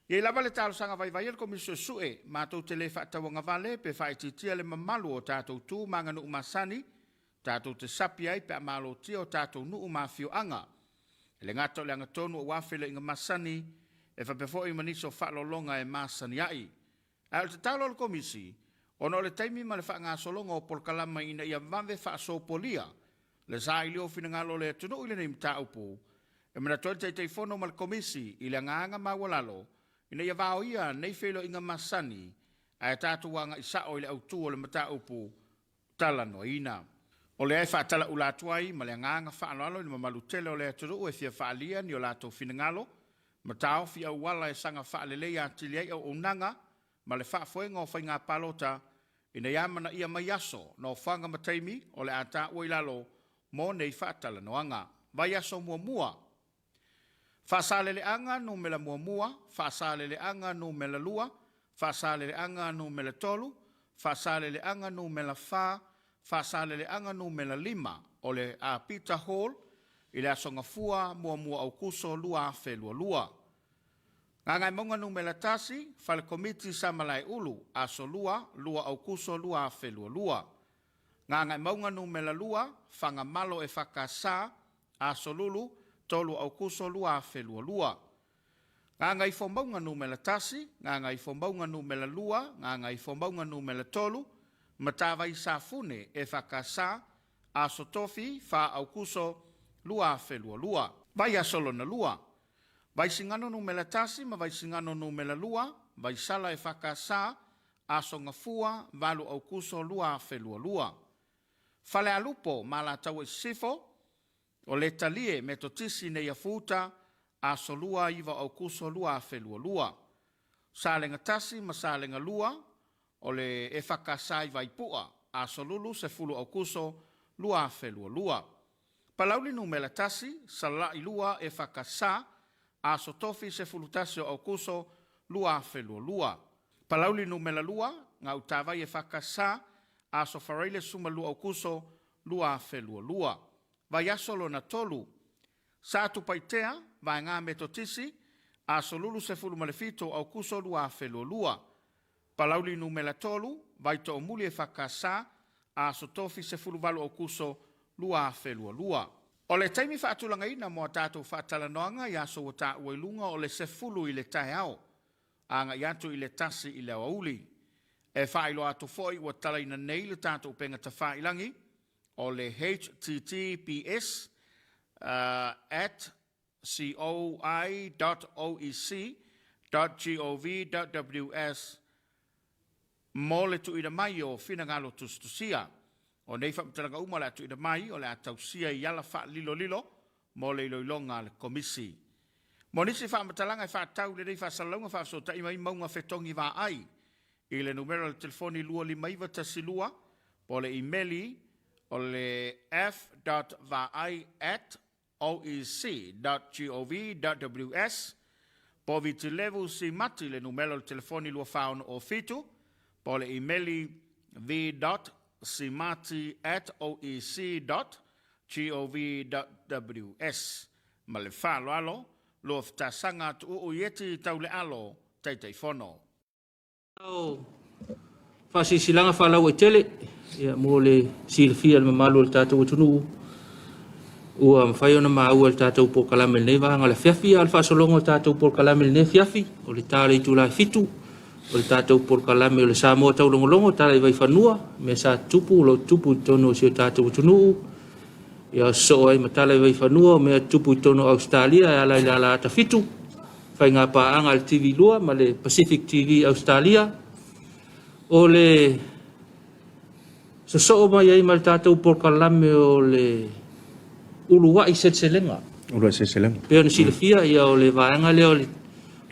Ie lava le talo sanga vai vai el komisio sue, mātou tele whaatawanga vale, pe whaititia le mamalu o tātou tū manga nuu masani, tātou te sapi ai pe amalo tia o tātou nuu mafio anga. Le ngato le anga tonu o wafele inga masani, e whapefo i maniso whaalolonga e masani ai. Ai o te talo le komisi, ono le taimi ma le whaanga solonga o polkalama ina ia vave whaasopolia, le zai leo whinangalo le tunu ile nei mta upu, e mana toi te fono ma le komisi i le nganga mawalalo, ina ia vao ia nei whelo inga masani, ai tātuanga i sao i le autu o le mta upu, tala no ina. O le ai whaatala ulatuai ma le nganga whaanalo ni mamalutele o le tunu e fia whaalia ni o lato whinangalo, matao fi au wala e sanga whaalelei a tiliai au unanga, ma le whaafoenga o whainga palota, ina iamana ia mai aso, no whanga mataimi o le ata ua ilalo, mo nei whaatala noanga. Vai aso mua mua. Whaasalele anga no mela mua mua, whaasalele anga no mela lua, whaasalele anga no mela tolu, whaasalele anga no mela wha, whaasalele anga no mela lima, o le a Peter Hall, i le asonga fua mua mua au kuso lua afe lua lua. Ngā ngai monga nu mela tasi, whale komiti samalai ulu, aso lua, lua au kuso lua afe lua lua. Ngā ngai monga nu mela lua, whanga malo e whakasa, aso lulu, tolu au kuso lua afe lua lua. Ngā ngai whomaunga nu mela tasi, ngā ngai whomaunga nu mela lua, ngā ngai whomaunga nu mela tolu, matawai sa fune e whakasa, aso tofi, wha au kuso, lua afe lua lua. Vai asolo na lua. Vai singano no mela tasi, ma vai singano no mela lua, vai sala e whakasa, aso ngafua, valu au kuso lua afe lua lua. Fale alupo, ma la tau e sifo, o le talie me totisi ne iafuta, aso lua iwa au kuso lua afe lua lua. Salenga tasi, ma salenga lua, o le e whakasa i vai pua, aso lulu se fulu au kuso lua afe lua lua. Palauli no mela tasi, sala i lua e whakasa, aso tofi se fulutasi o kuso lua afe lua lua. Palauli no mela lua, ngā utawai e whakasa, aso whareile suma lua o kuso lua afe lua lua. Vai asolo na tolu. Sa atu paitea, vai ngā metotisi, aso lulu se fulu malefito o kuso lua afe lua lua. Palauli no mela tolu, vai to omuli e whakasa, aso tofi se fulu valu o kuso lua afe lua lua. O le taimi whaatulanga ina moa tātou whaatala noanga i aso o tā uailunga o le sefulu i le tae au. Anga i atu i le tasi i le auli. E whailo atu foi ua tala ina nei le tātou penga ta whailangi o le https at coi.oec.gov.ws mo le tu ina mai o finangalo tustusia. O nei whamtalanga uma le atu ina mai o le atausia i ala wha lilo lilo mo le iloilonga le komisi. Mo nisi whamatalanga i whaatau le nei whasalaunga whaasota i mai maunga whetongi wā ai i le numero le telefoni lua lima iwa tasilua po le emaili o le f.vai@oec.gov.ws po viti levu si mati le numero le telefoni lua whaon o fitu po le emaili v.simati@oec.gov.ws ma le whaloalo lo ftasanga tu o yeti tau le alo teitei fono. Fasisilanga falau e tele ia mo le silfia le mamalu le tatou tunu ua mawhai ona maua le tatou po kalame le neva anga le fiafi al fasolongo le tatou po kalame le ne fiafi o le tale tula fitu o le tatou po kalame o le Samoa tau longolongo tala i vai whanua me sa tupu lo tupu tono si o tatou tunu ia so ai matala i vai whanua me tupu tono Australia e ala i la ata fitu whai ngā paanga le TV lua ma le Pacific TV Australia o le so mai ai mal tatou por kalame o le uluai setselenga Ula seselang. pe ona silafia ia o le vaanga le o le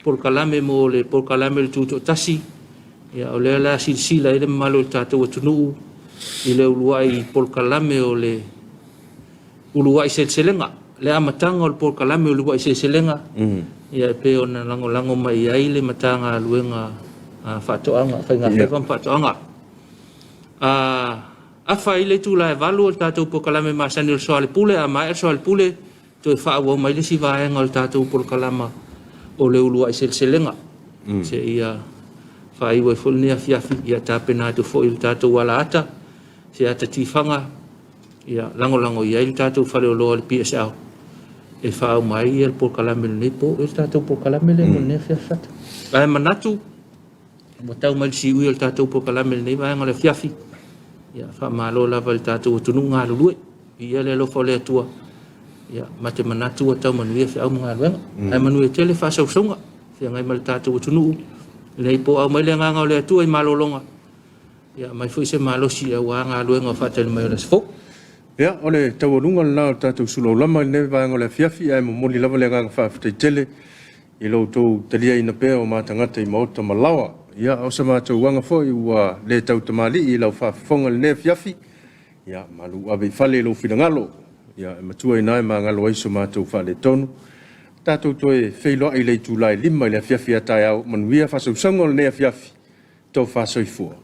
por kalame mo le por kalame le tuto tasi ia o le la silsila ile malo tatou tunu i le uluai por kalame o le uluai setselenga le amatanga o le por kalame o uluai setselenga ia pe ona lango mai ai le matanga luenga fatoanga whainga whewam fatoanga afa ile tula e valu o tatou po kalame masani o soale pule a mai o soale pule to e whaawau mai le si vaenga o tatou po kalama o le ulua i selselenga se ia whaiwa e fulni Afiafi ia tāpena tu fo il tatou wala ata se ata tifanga ia lango ia il tatou whare o loa le PSL e whaau mai il po kalame le nepo il tatou po kalame le mo ne fiafata ai manatu mo tau mai si ui il tatou po kalame le ne vaenga le Afiafi ia fa malo lava le tatou tunu ngā lulue ia le lofa le atua ia mate manatu tau manuia fe au ngā luenga ai manuia tele fa sausaunga fe ngai mal tatou tunu le po au mai le ngā le atua i malolonga ia mai foi se malo si au ngā luenga fa tele mai le sfo Ia, ole tau alunga na tatou Suluaulama ne vaenga le Afiafi ai mo moli lava le ngā whaafetai tele i lo tau talia ina pēr o mātangata i maota malawa ia o sa mātou wanga fo i ua le tau tamali i lau whaafonga le ne Afiafi ia malu awe i whale lo whirangalo ia e matua i nae maa ngalo aiso mātou whale tonu tātou toe wheiloa i le tūlai lima i le Afiafi a tai au manuia whasau sango le ne Afiafi tau whasoifua